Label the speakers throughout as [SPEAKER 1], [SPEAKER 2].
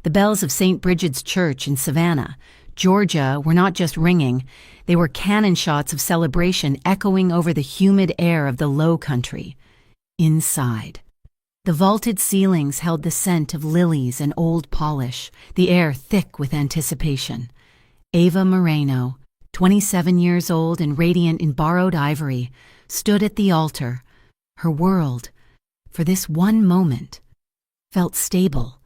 [SPEAKER 1] The bells of St. Bridget's Church in Savannah, Georgia, were not just ringing, they were cannon shots of celebration echoing over the humid air of the Low Country. Inside, the vaulted ceilings held the scent of lilies and old polish, the air thick with anticipation. Ava Moreno, 27 years old and radiant in borrowed ivory, stood at the altar. Her world, for this one moment, felt stable.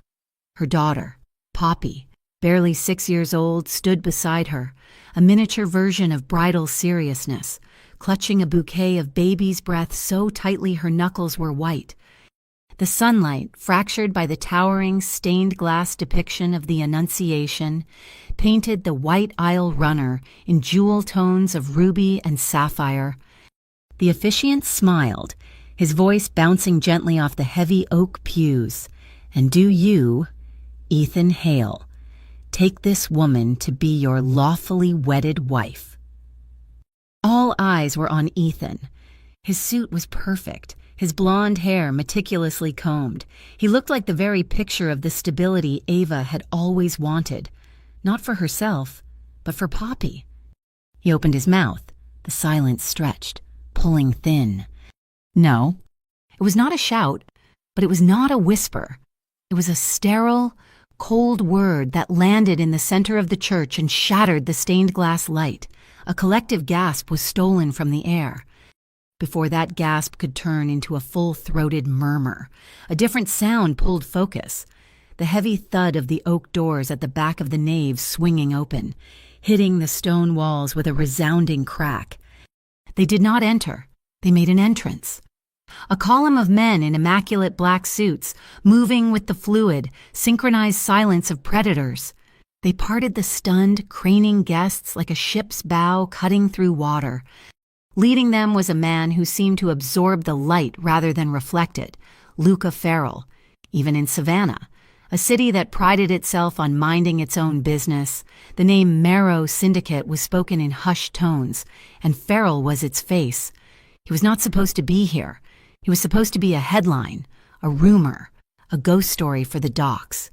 [SPEAKER 1] Her daughter, Poppy, barely 6 years old, stood beside her, a miniature version of bridal seriousness, clutching a bouquet of baby's breath so tightly her knuckles were white. The sunlight, fractured by the towering stained glass depiction of the Annunciation, painted the white aisle runner in jewel tones of ruby and sapphire. The officiant smiled, his voice bouncing gently off the heavy oak pews. "And do you, Ethan Hale, take this woman to be your lawfully wedded wife?" All eyes were on Ethan. His suit was perfect, his blonde hair meticulously combed. He looked like the very picture of the stability Ava had always wanted, not for herself, but for Poppy. He opened his mouth, the silence stretched, pulling thin. No, it was not a shout, but it was not a whisper. It was a sterile, cold word that landed in the center of the church and shattered the stained glass light. A collective gasp was stolen from the air. Before that gasp could turn into a full-throated murmur, a different sound pulled focus. The heavy thud of the oak doors at the back of the nave swinging open, hitting the stone walls with a resounding crack. They did not enter. They made an entrance. A column of men in immaculate black suits, moving with the fluid, synchronized silence of predators. They parted the stunned, craning guests like a ship's bow cutting through water. Leading them was a man who seemed to absorb the light rather than reflect it, Luca Farrell. Even in Savannah, a city that prided itself on minding its own business, the name Marrow Syndicate was spoken in hushed tones, and Farrell was its face. He was not supposed to be here. He was supposed to be a headline, a rumor, a ghost story for the docks.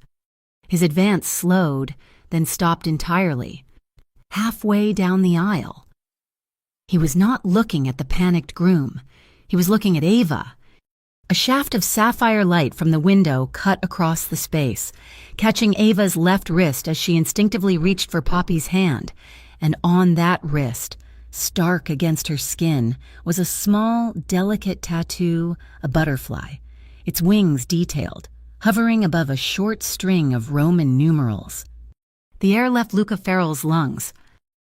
[SPEAKER 1] His advance slowed, then stopped entirely. Halfway down the aisle. He was not looking at the panicked groom. He was looking at Ava. A shaft of sapphire light from the window cut across the space, catching Ava's left wrist as she instinctively reached for Poppy's hand. And on that wrist, stark against her skin, was a small, delicate tattoo, a butterfly, its wings detailed, hovering above a short string of Roman numerals. The air left Luca Farrell's lungs.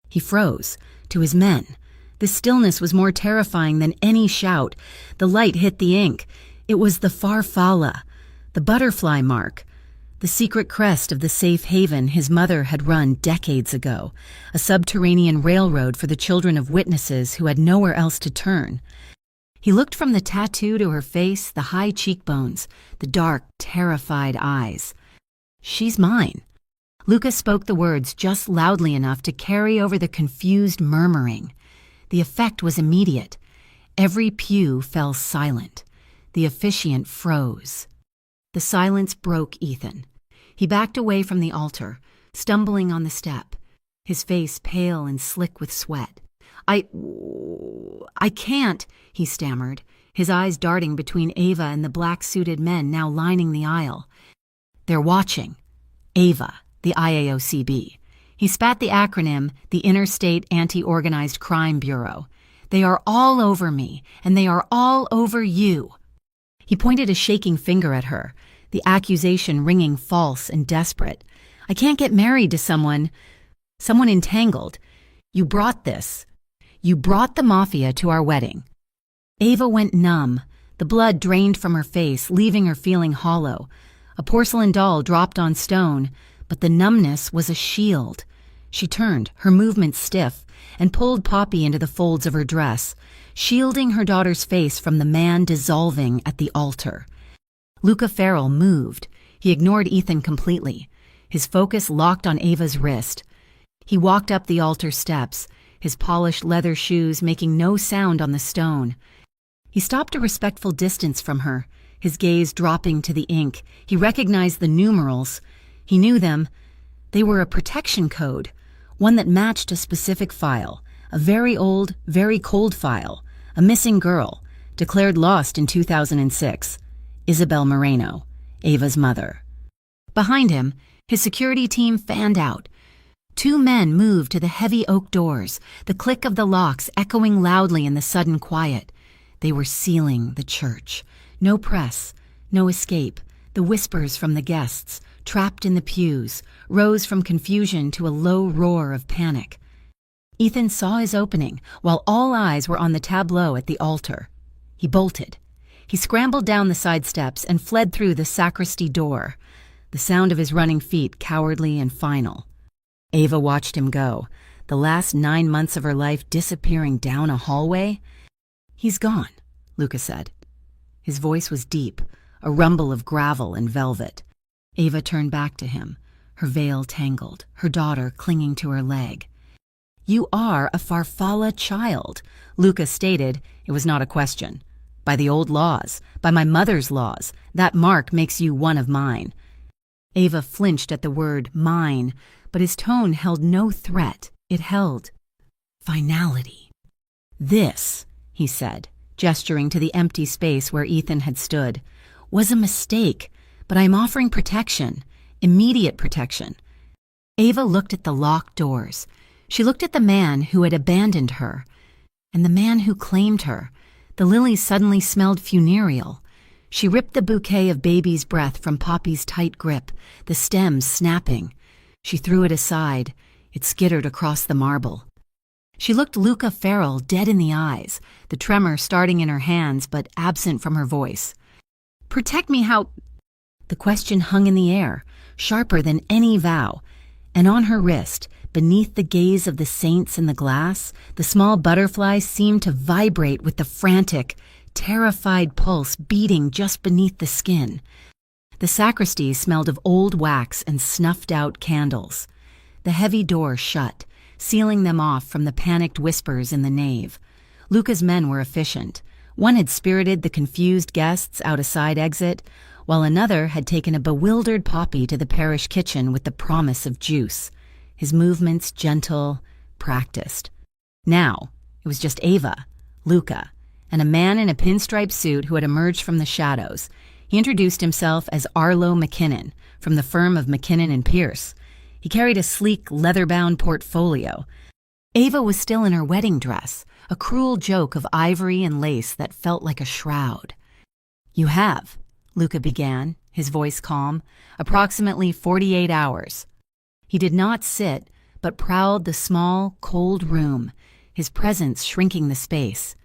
[SPEAKER 1] He froze, to his men. The stillness was more terrifying than any shout. The light hit the ink. It was the farfalla, the butterfly mark, the secret crest of the safe haven his mother had run decades ago, a subterranean railroad for the children of witnesses who had nowhere else to turn. He looked from the tattoo to her face, the high cheekbones, the dark, terrified eyes. "She's mine." Luca spoke the words just loudly enough to carry over the confused murmuring. The effect was immediate. Every pew fell silent. The officiant froze. The silence broke Ethan. He backed away from the altar, stumbling on the step, his face pale and slick with sweat. I can't," he stammered, his eyes darting between Ava and the black-suited men now lining the aisle. "They're watching. Ava, the IAOCB." He spat the acronym, the Interstate Anti-Organized Crime Bureau. "They are all over me, and they are all over you." He pointed a shaking finger at her, the accusation ringing false and desperate. "I can't get married to someone entangled. You brought this. You brought the Mafia to our wedding." Ava went numb. The blood drained from her face, leaving her feeling hollow. A porcelain doll dropped on stone, but the numbness was a shield. She turned, her movements stiff, and pulled Poppy into the folds of her dress, shielding her daughter's face from the man dissolving at the altar. Luca Farrell moved. He ignored Ethan completely, his focus locked on Ava's wrist. He walked up the altar steps, his polished leather shoes making no sound on the stone. He stopped a respectful distance from her, his gaze dropping to the ink. He recognized the numerals. He knew them. They were a protection code, one that matched a specific file, a very old, very cold file, a missing girl, declared lost in 2006, Isabel Moreno, Ava's mother. Behind him, his security team fanned out. 2 men moved to the heavy oak doors, the click of the locks echoing loudly in the sudden quiet. They were sealing the church. No press, no escape. The whispers from the guests, trapped in the pews, rose from confusion to a low roar of panic. Ethan saw his opening, while all eyes were on the tableau at the altar. He bolted. He scrambled down the side steps and fled through the sacristy door, the sound of his running feet cowardly and final. Ava watched him go, the last 9 months of her life disappearing down a hallway. "He's gone," Luca said. His voice was deep, a rumble of gravel and velvet. Ava turned back to him, her veil tangled, her daughter clinging to her leg. "You are a Farfalla child," Luca stated. It was not a question. "By the old laws, by my mother's laws, that mark makes you one of mine." Ava flinched at the word mine, but his tone held no threat. It held finality. "This," he said, gesturing to the empty space where Ethan had stood, "was a mistake, but I am offering protection, immediate protection." Ava looked at the locked doors. She looked at the man who had abandoned her, and the man who claimed her. The lilies suddenly smelled funereal. She ripped the bouquet of baby's breath from Poppy's tight grip, the stems snapping. She threw it aside. It skittered across the marble. She looked Luca Farrell dead in the eyes, the tremor starting in her hands but absent from her voice. "Protect me how—" The question hung in the air, sharper than any vow, and on her wrist, beneath the gaze of the saints in the glass, the small butterfly seemed to vibrate with the frantic, terrified pulse beating just beneath the skin. The sacristy smelled of old wax and snuffed-out candles. The heavy door shut, sealing them off from the panicked whispers in the nave. Luca's men were efficient. One had spirited the confused guests out a side exit, while another had taken a bewildered Poppy to the parish kitchen with the promise of juice. His movements gentle, practiced. Now, it was just Ava, Luca, and a man in a pinstripe suit who had emerged from the shadows. He introduced himself as Arlo McKinnon, from the firm of McKinnon and Pierce. He carried a sleek, leather-bound portfolio. Ava was still in her wedding dress, a cruel joke of ivory and lace that felt like a shroud. "You have," Luca began, his voice calm, "approximately 48 hours. He did not sit, but prowled the small, cold room, his presence shrinking the space.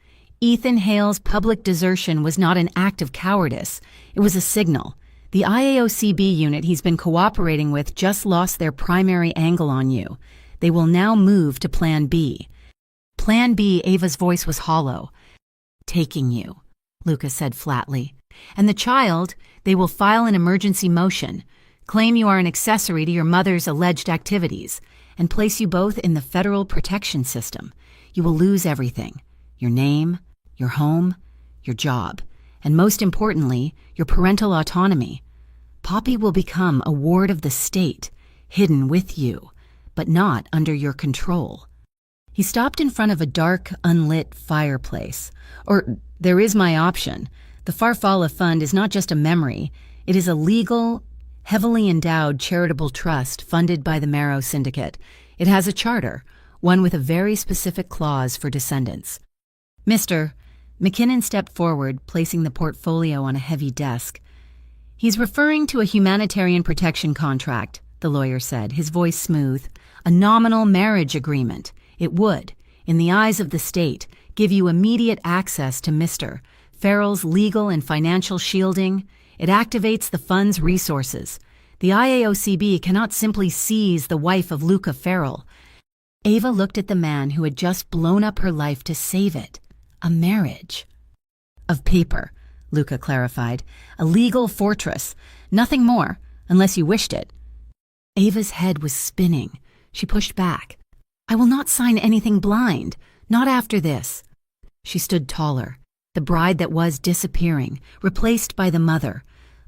[SPEAKER 1] Ethan Hale's public desertion was not an act of cowardice. It was a signal. The IAOCB unit he's been cooperating with just lost their primary angle on you. They will now move to Plan B. Plan B, Ava's voice was hollow. "Taking you," Luca said flatly. "And the child, they will file an emergency motion, claim you are an accessory to your mother's alleged activities, and place you both in the federal protection system. You will lose everything. Your name, your home, your job, and most importantly, your parental autonomy. Poppy will become a ward of the state, hidden with you, but not under your control." He stopped in front of a dark, unlit fireplace. "Or, there is my option. The Farfalla Fund is not just a memory. It is a legal, heavily endowed charitable trust funded by the Marrow Syndicate. It has a charter, one with a very specific clause for descendants." "Mr. McKinnon stepped forward, placing the portfolio on a heavy desk. "He's referring to a humanitarian protection contract," the lawyer said, his voice smooth. "A nominal marriage agreement. It would, in the eyes of the state, give you immediate access to Mr. Farrell's legal and financial shielding. It activates the fund's resources. The IAOCB cannot simply seize the wife of Luca Farrell." Ava looked at the man who had just blown up her life to save it. A marriage. "Of paper," Luca clarified. "A legal fortress. Nothing more, unless you wished it." Ava's head was spinning. She pushed back. "I will not sign anything blind. Not after this." She stood taller. The bride that was disappearing, replaced by the mother.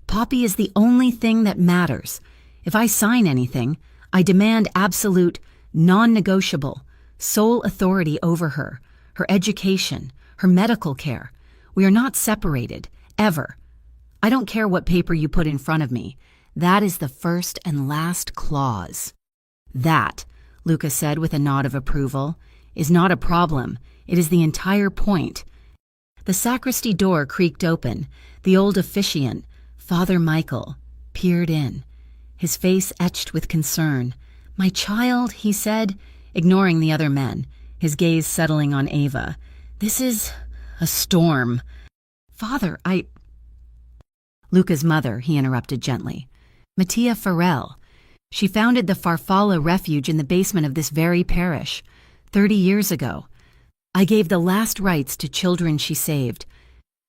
[SPEAKER 1] Poppy is the only thing that matters. If I sign anything, I demand absolute, non-negotiable, sole authority over her, her education, her medical care. We are not separated, ever. I don't care what paper you put in front of me. That is the first and last clause." "That," Luca said with a nod of approval, "is not a problem. It is the entire point." The sacristy door creaked open. The old officiant, Father Michael, peered in, his face etched with concern. "My child," he said, ignoring the other men, his gaze settling on Ava. "This is a storm." "Father, Luca's mother," he interrupted gently. "Mattia Farrell. She founded the Farfalla Refuge in the basement of this very parish, 30 years ago. I gave the last rites to children she saved."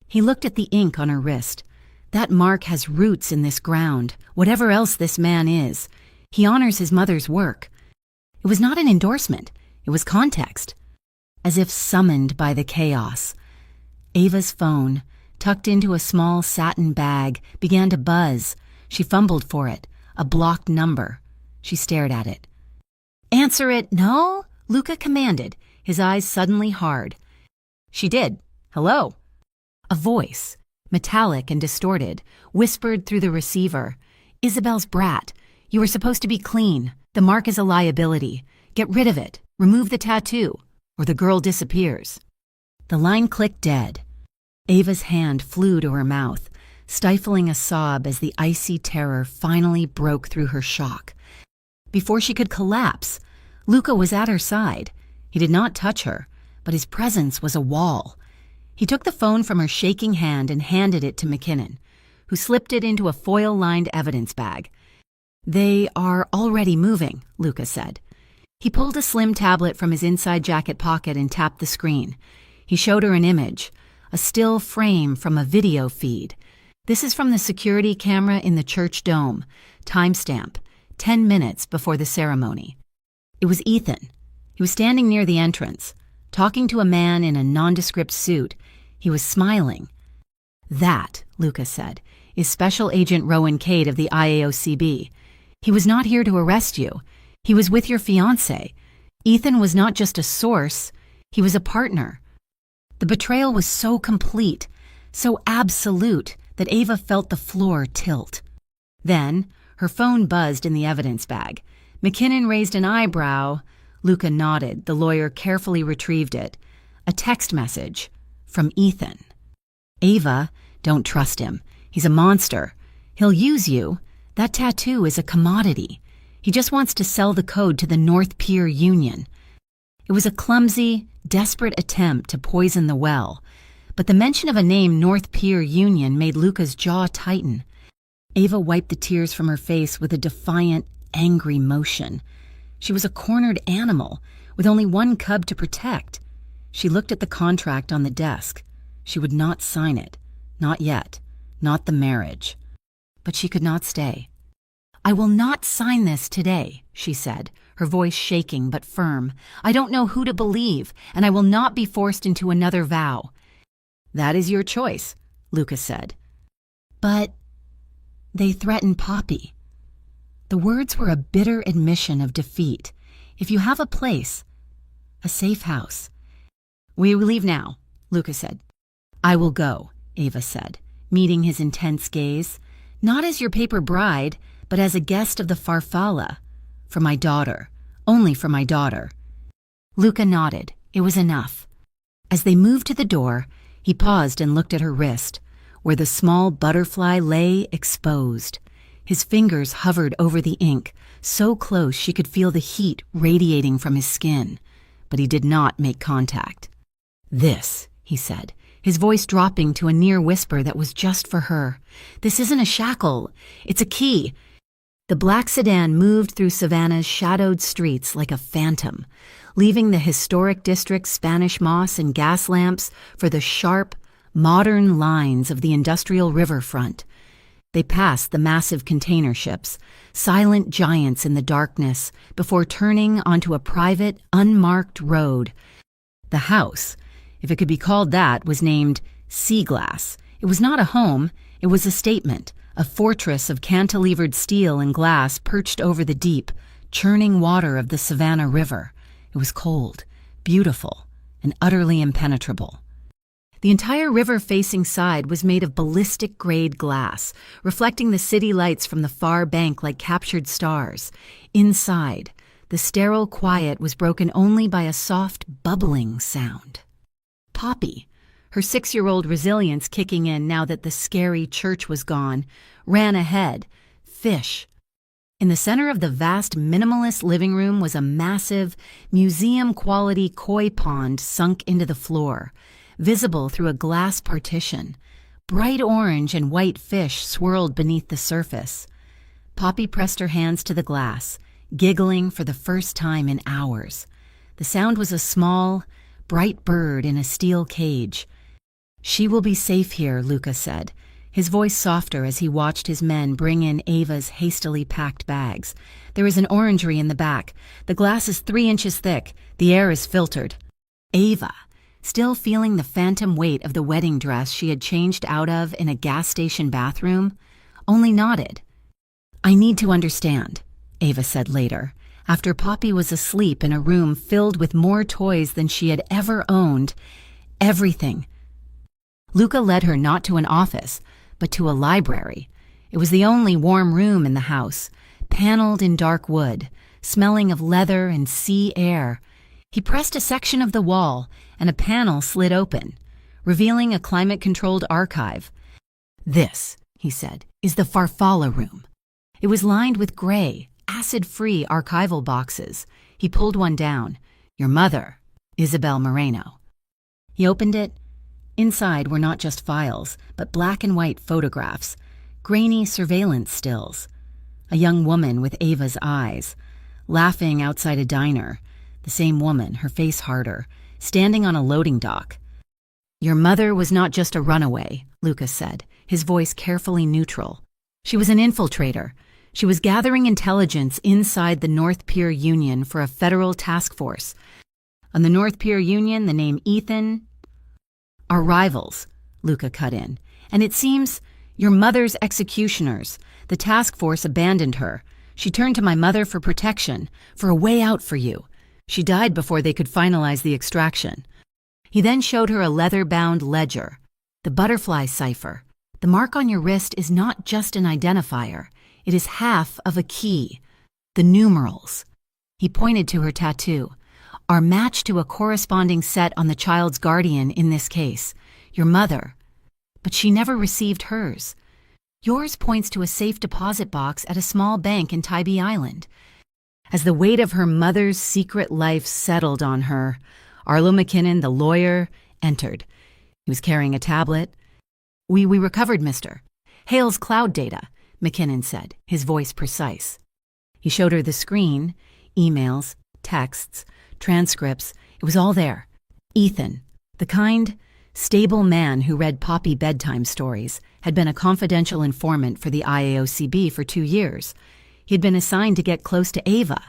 [SPEAKER 1] He looked at the ink on her wrist. "That mark has roots in this ground, whatever else this man is. He honors his mother's work." It was not an endorsement. It was context. As if summoned by the chaos. Ava's phone, tucked into a small satin bag, began to buzz. She fumbled for it. A blocked number. She stared at it. "Answer it, no?" Luca commanded, his eyes suddenly hard. She did. "Hello." A voice, metallic and distorted, whispered through the receiver. "Isabel's brat. You were supposed to be clean. The mark is a liability. Get rid of it. Remove the tattoo, or the girl disappears." The line clicked dead. Ava's hand flew to her mouth, stifling a sob as the icy terror finally broke through her shock. Before she could collapse, Luca was at her side. He did not touch her, but his presence was a wall. He took the phone from her shaking hand and handed it to McKinnon, who slipped it into a foil-lined evidence bag. "They are already moving," Luca said. He pulled a slim tablet from his inside jacket pocket and tapped the screen. He showed her an image, a still frame from a video feed. "This is from the security camera in the church dome. Timestamp, 10 minutes before the ceremony." It was Ethan. He was standing near the entrance, talking to a man in a nondescript suit. He was smiling. "That," Luca said, "is Special Agent Rowan Cade of the IAOCB. He was not here to arrest you. He was with your fiancé. Ethan was not just a source, he was a partner." The betrayal was so complete, so absolute, that Ava felt the floor tilt. Then, her phone buzzed in the evidence bag. McKinnon raised an eyebrow. Luca nodded. The lawyer carefully retrieved it. A text message from Ethan. "Ava, don't trust him. He's a monster. He'll use you. That tattoo is a commodity. He just wants to sell the code to the North Pier Union." It was a clumsy, desperate attempt to poison the well, but the mention of a name, North Pier Union, made Luca's jaw tighten. Ava wiped the tears from her face with a defiant, angry motion. She was a cornered animal, with only one cub to protect. She looked at the contract on the desk. She would not sign it. Not yet. Not the marriage. But she could not stay. "I will not sign this today," she said, her voice shaking but firm. "I don't know who to believe, and I will not be forced into another vow." "That is your choice," Luca said. "But they threatened Poppy." The words were a bitter admission of defeat. "If you have a place, a safe house." "We will leave now," Luca said. "I will go," Ava said, meeting his intense gaze. "Not as your paper bride, but as a guest of the Farfalla. For my daughter. Only for my daughter." Luca nodded. It was enough. As they moved to the door, he paused and looked at her wrist, where the small butterfly lay exposed. His fingers hovered over the ink, so close she could feel the heat radiating from his skin, but he did not make contact. "This," he said, his voice dropping to a near whisper that was just for her. "This isn't a shackle. It's a key." The black sedan moved through Savannah's shadowed streets like a phantom, leaving the historic district's Spanish moss and gas lamps for the sharp, modern lines of the industrial riverfront. They passed the massive container ships, silent giants in the darkness, before turning onto a private, unmarked road. The house, if it could be called that, was named Sea Glass. It was not a home, it was a statement, a fortress of cantilevered steel and glass perched over the deep, churning water of the Savannah River. It was cold, beautiful, and utterly impenetrable. The entire river-facing side was made of ballistic-grade glass, reflecting the city lights from the far bank like captured stars. Inside, the sterile quiet was broken only by a soft, bubbling sound. Poppy, her 6-year-old resilience kicking in now that the scary church was gone, ran ahead. Fish. In the center of the vast minimalist living room was a massive, museum-quality koi pond sunk into the floor, visible through a glass partition. Bright orange and white fish swirled beneath the surface. Poppy pressed her hands to the glass, giggling for the first time in hours. The sound was a small, bright bird in a steel cage. "She will be safe here," Luca said, his voice softer as he watched his men bring in Ava's hastily packed bags. "There is an orangery in the back. The glass is 3 inches thick. The air is filtered." Ava, still feeling the phantom weight of the wedding dress she had changed out of in a gas station bathroom, only nodded. "I need to understand," Ava said later, after Poppy was asleep in a room filled with more toys than she had ever owned. "Everything." Luca led her not to an office, but to a library. It was the only warm room in the house, paneled in dark wood, smelling of leather and sea air. He pressed a section of the wall, and a panel slid open, revealing a climate-controlled archive. "This," he said, "is the Farfalla room." It was lined with gray, acid-free archival boxes. He pulled one down. "Your mother, Isabel Moreno." He opened it. Inside were not just files, but black and white photographs, grainy surveillance stills. A young woman with Ava's eyes, laughing outside a diner. The same woman, her face harder, standing on a loading dock. "Your mother was not just a runaway," Lucas said, his voice carefully neutral. "She was an infiltrator. She was gathering intelligence inside the North Pier Union for a federal task force. On the North Pier Union, the name Ethan..." "Our rivals," Luca cut in. "And it seems your mother's executioners. The task force abandoned her. She turned to my mother for protection, for a way out for you. She died before they could finalize the extraction." He then showed her a leather-bound ledger. "The butterfly cipher. The mark on your wrist is not just an identifier. It is half of a key. The numerals." He pointed to her tattoo. "Are matched to a corresponding set on the child's guardian in this case, your mother. But she never received hers. Yours points to a safe deposit box at a small bank in Tybee Island." As the weight of her mother's secret life settled on her, Arlo McKinnon, the lawyer, entered. He was carrying a tablet. We recovered, mister. Hale's cloud data," McKinnon said, his voice precise. He showed her the screen, emails, texts, transcripts. It was all there. Ethan, the kind, stable man who read Poppy bedtime stories, had been a confidential informant for the IAOCB for 2 years. He had been assigned to get close to Ava,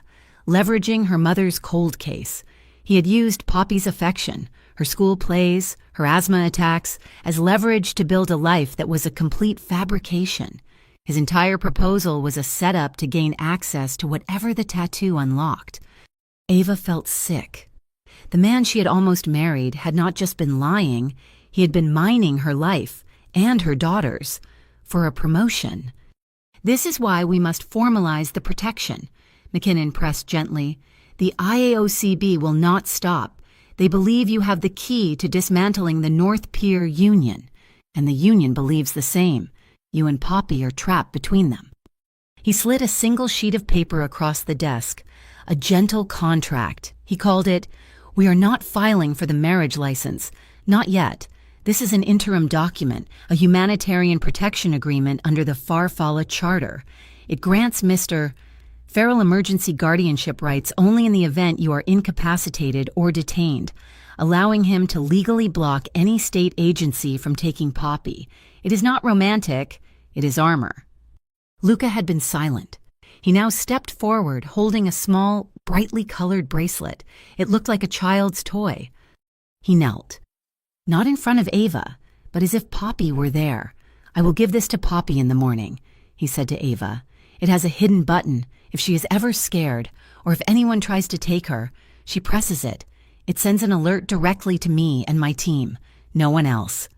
[SPEAKER 1] leveraging her mother's cold case. He had used Poppy's affection, her school plays, her asthma attacks, as leverage to build a life that was a complete fabrication. His entire proposal was a setup to gain access to whatever the tattoo unlocked. Ava felt sick. The man she had almost married had not just been lying, he had been mining her life, and her daughter's, for a promotion. "This is why we must formalize the protection," McKinnon pressed gently. "The IAOCB will not stop. They believe you have the key to dismantling the North Pier Union, and the Union believes the same. You and Poppy are trapped between them." He slid a single sheet of paper across the desk. A gentle contract. He called it, "We are not filing for the marriage license. Not yet. This is an interim document, a humanitarian protection agreement under the Farfalla Charter. It grants Mr. Feral emergency guardianship rights only in the event you are incapacitated or detained, allowing him to legally block any state agency from taking Poppy. It is not romantic. It is armor." Luca had been silent. He now stepped forward, holding a small, brightly colored bracelet. It looked like a child's toy. He knelt. Not in front of Ava, but as if Poppy were there. "I will give this to Poppy in the morning," he said to Ava. "It has a hidden button. If she is ever scared, or if anyone tries to take her, she presses it. It sends an alert directly to me and my team, no one else."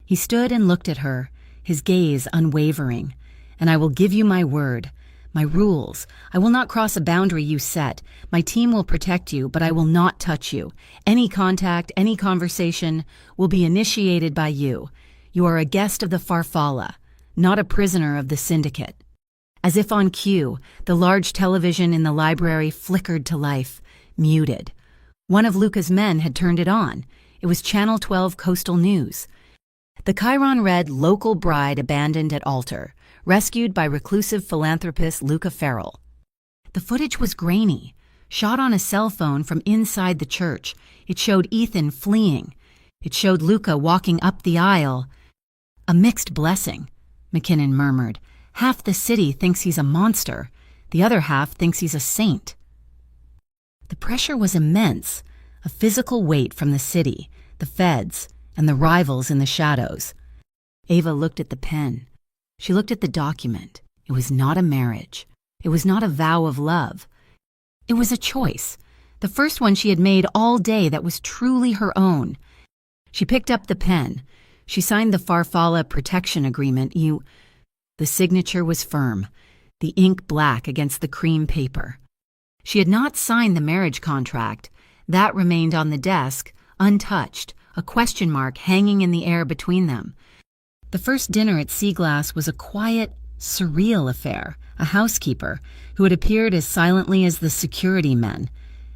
[SPEAKER 1] He stood and looked at her, his gaze unwavering. "And I will give you my word, my rules. I will not cross a boundary you set. My team will protect you, but I will not touch you. Any contact, any conversation will be initiated by you. You are a guest of the Farfalla, not a prisoner of the syndicate." As if on cue, the large television in the library flickered to life, muted. One of Luca's men had turned it on. It was Channel 12 Coastal News. The chyron read, "Local bride abandoned at altar, rescued by reclusive philanthropist Luca Farrell." The footage was grainy, shot on a cell phone from inside the church. It showed Ethan fleeing. It showed Luca walking up the aisle. "A mixed blessing," McKinnon murmured. "Half the city thinks he's a monster. The other half thinks he's a saint." The pressure was immense, a physical weight from the city, the feds, and the rivals in the shadows. Ava looked at the pen. She looked at the document. It was not a marriage. It was not a vow of love. It was a choice, the first one she had made all day that was truly her own. She picked up the pen. She signed the Farfalla Protection Agreement. The signature was firm, the ink black against the cream paper. She had not signed the marriage contract. That remained on the desk, untouched, a question mark hanging in the air between them. The first dinner at Seaglass was a quiet, surreal affair. A housekeeper, who had appeared as silently as the security men,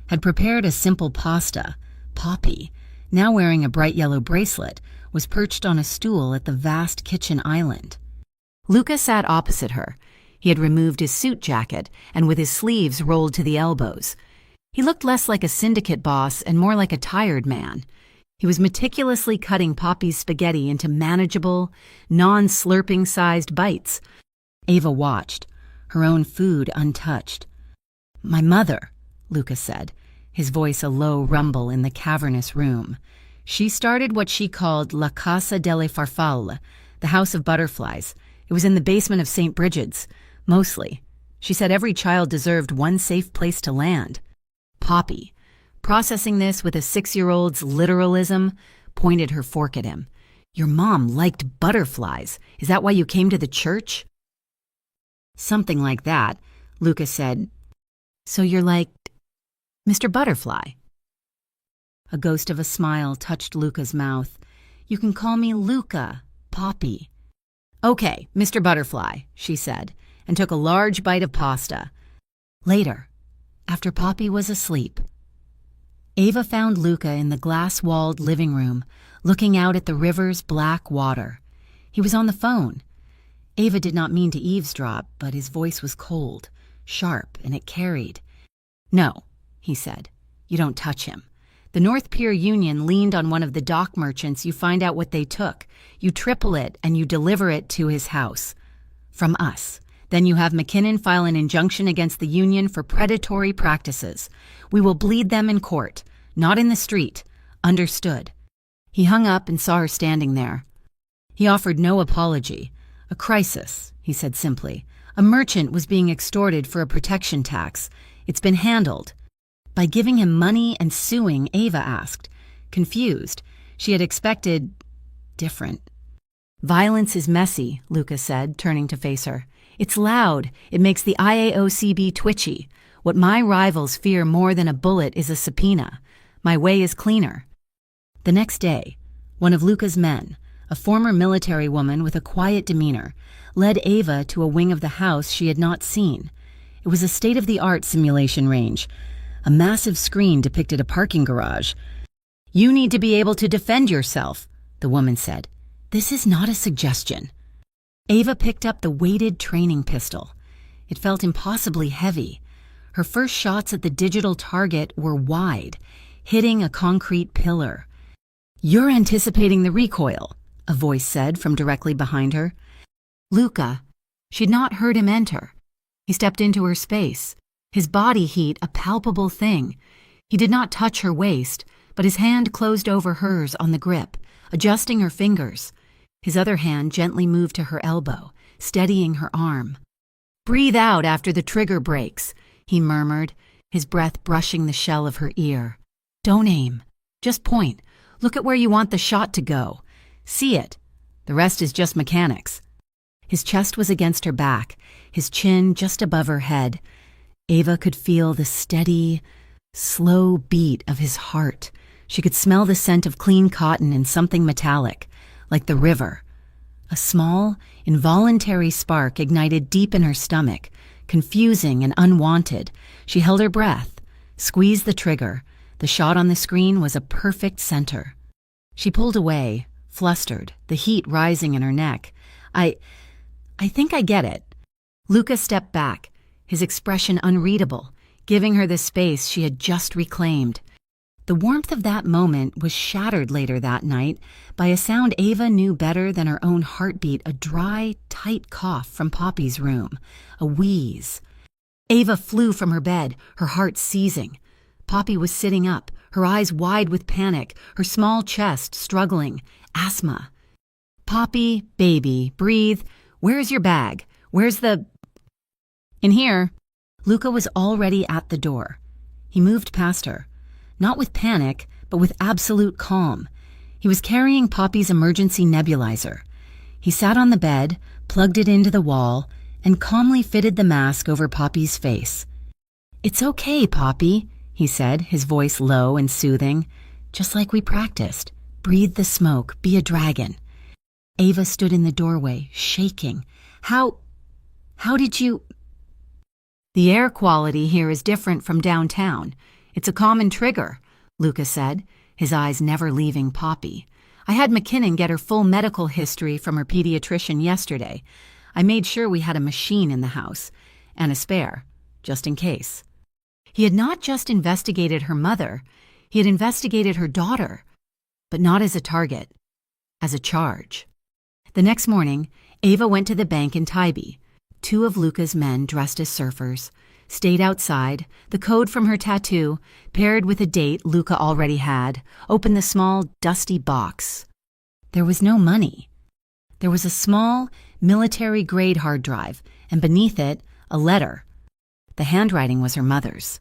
[SPEAKER 1] had prepared a simple pasta. Poppy, now wearing a bright yellow bracelet, was perched on a stool at the vast kitchen island. Luca sat opposite her. He had removed his suit jacket and with his sleeves rolled to the elbows. He looked less like a syndicate boss and more like a tired man. He was meticulously cutting Poppy's spaghetti into manageable, non-slurping-sized bites. Ava watched, her own food untouched. "My mother," Luca said, his voice a low rumble in the cavernous room. "She started what she called La Casa delle Farfalle, the House of Butterflies. It was in the basement of St. Bridget's, mostly. She said every child deserved one safe place to land." Poppy, processing this with a 6-year-old's literalism, pointed her fork at him. "Your mom liked butterflies. Is that why you came to the church?" "Something like that," Luca said. "So you're like Mr. Butterfly?" A ghost of a smile touched Luca's mouth. "You can call me Luca, Poppy." "Okay, Mr. Butterfly," she said, and took a large bite of pasta. Later, after Poppy was asleep, Ava found Luca in the glass-walled living room, looking out at the river's black water. He was on the phone. Ava did not mean to eavesdrop, but his voice was cold, sharp, and it carried. "No," he said, "you don't touch him. The North Pier Union leaned on one of the dock merchants. You find out what they took. You triple it, and you deliver it to his house. From us. Then you have McKinnon file an injunction against the union for predatory practices. We will bleed them in court, not in the street. Understood." He hung up and saw her standing there. He offered no apology. "A crisis," he said simply. "A merchant was being extorted for a protection tax. It's been handled." By giving him money and suing, Ava asked. Confused, she had expected different. "Violence is messy," Luca said, turning to face her. "It's loud. It makes the IAOCB twitchy. What my rivals fear more than a bullet is a subpoena. My way is cleaner." The next day, one of Luca's men, a former military woman with a quiet demeanor, led Ava to a wing of the house she had not seen. It was a state-of-the-art simulation range. A massive screen depicted a parking garage. "You need to be able to defend yourself," the woman said. "This is not a suggestion." Ava picked up the weighted training pistol. It felt impossibly heavy. Her first shots at the digital target were wide, hitting a concrete pillar. "You're anticipating the recoil," a voice said from directly behind her. Luca. She'd not heard him enter. He stepped into her space, his body heat a palpable thing. He did not touch her waist, but his hand closed over hers on the grip, adjusting her fingers. His other hand gently moved to her elbow, steadying her arm. "Breathe out after the trigger breaks," he murmured, his breath brushing the shell of her ear. "Don't aim. Just point. Look at where you want the shot to go. See it. The rest is just mechanics." His chest was against her back, his chin just above her head. Ava could feel the steady, slow beat of his heart. She could smell the scent of clean cotton and something metallic, like the river. A small, involuntary spark ignited deep in her stomach, confusing and unwanted. She held her breath, squeezed the trigger. The shot on the screen was a perfect center. She pulled away, flustered, the heat rising in her neck. I think I get it." Luca stepped back, his expression unreadable, giving her the space she had just reclaimed. The warmth of that moment was shattered later that night by a sound Ava knew better than her own heartbeat, a dry, tight cough from Poppy's room, a wheeze. Ava flew from her bed, her heart seizing. Poppy was sitting up, her eyes wide with panic, her small chest struggling. Asthma. "Poppy, baby, breathe. Where's your bag? Where's the—" "In here." Luca was already at the door. He moved past her, not with panic, but with absolute calm. He was carrying Poppy's emergency nebulizer. He sat on the bed, plugged it into the wall, and calmly fitted the mask over Poppy's face. "It's okay, Poppy," he said, his voice low and soothing. "Just like we practiced. Breathe the smoke, be a dragon." Ava stood in the doorway, shaking. How did you—" "The air quality here is different from downtown. It's a common trigger," Luca said, his eyes never leaving Poppy. "I had McKinnon get her full medical history from her pediatrician yesterday. I made sure we had a machine in the house, and a spare, just in case." He had not just investigated her mother, he had investigated her daughter, but not as a target, as a charge. The next morning, Ava went to the bank in Tybee. Two of Luca's men dressed as surfers stayed outside, the code from her tattoo, paired with a date Luca already had, opened the small, dusty box. There was no money. There was a small, military-grade hard drive, and beneath it, a letter. The handwriting was her mother's.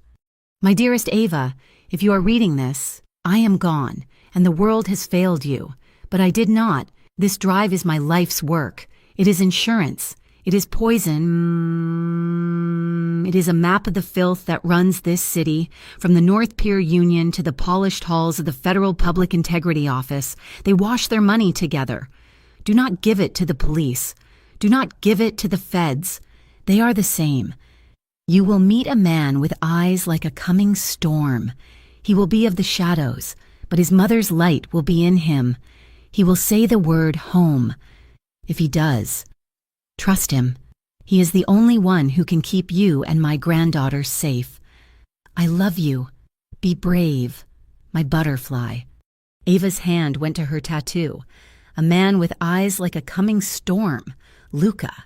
[SPEAKER 1] "My dearest Ava, if you are reading this, I am gone, and the world has failed you. But I did not. This drive is my life's work. It is insurance. It is poison. It is a map of the filth that runs this city, from the North Pier Union to the polished halls of the Federal Public Integrity Office. They wash their money together. Do not give it to the police. Do not give it to the feds. They are the same. You will meet a man with eyes like a coming storm. He will be of the shadows, but his mother's light will be in him. He will say the word home. If he does, trust him. He is the only one who can keep you and my granddaughter safe. I love you. Be brave, my butterfly." Ava's hand went to her tattoo. A man with eyes like a coming storm. Luca.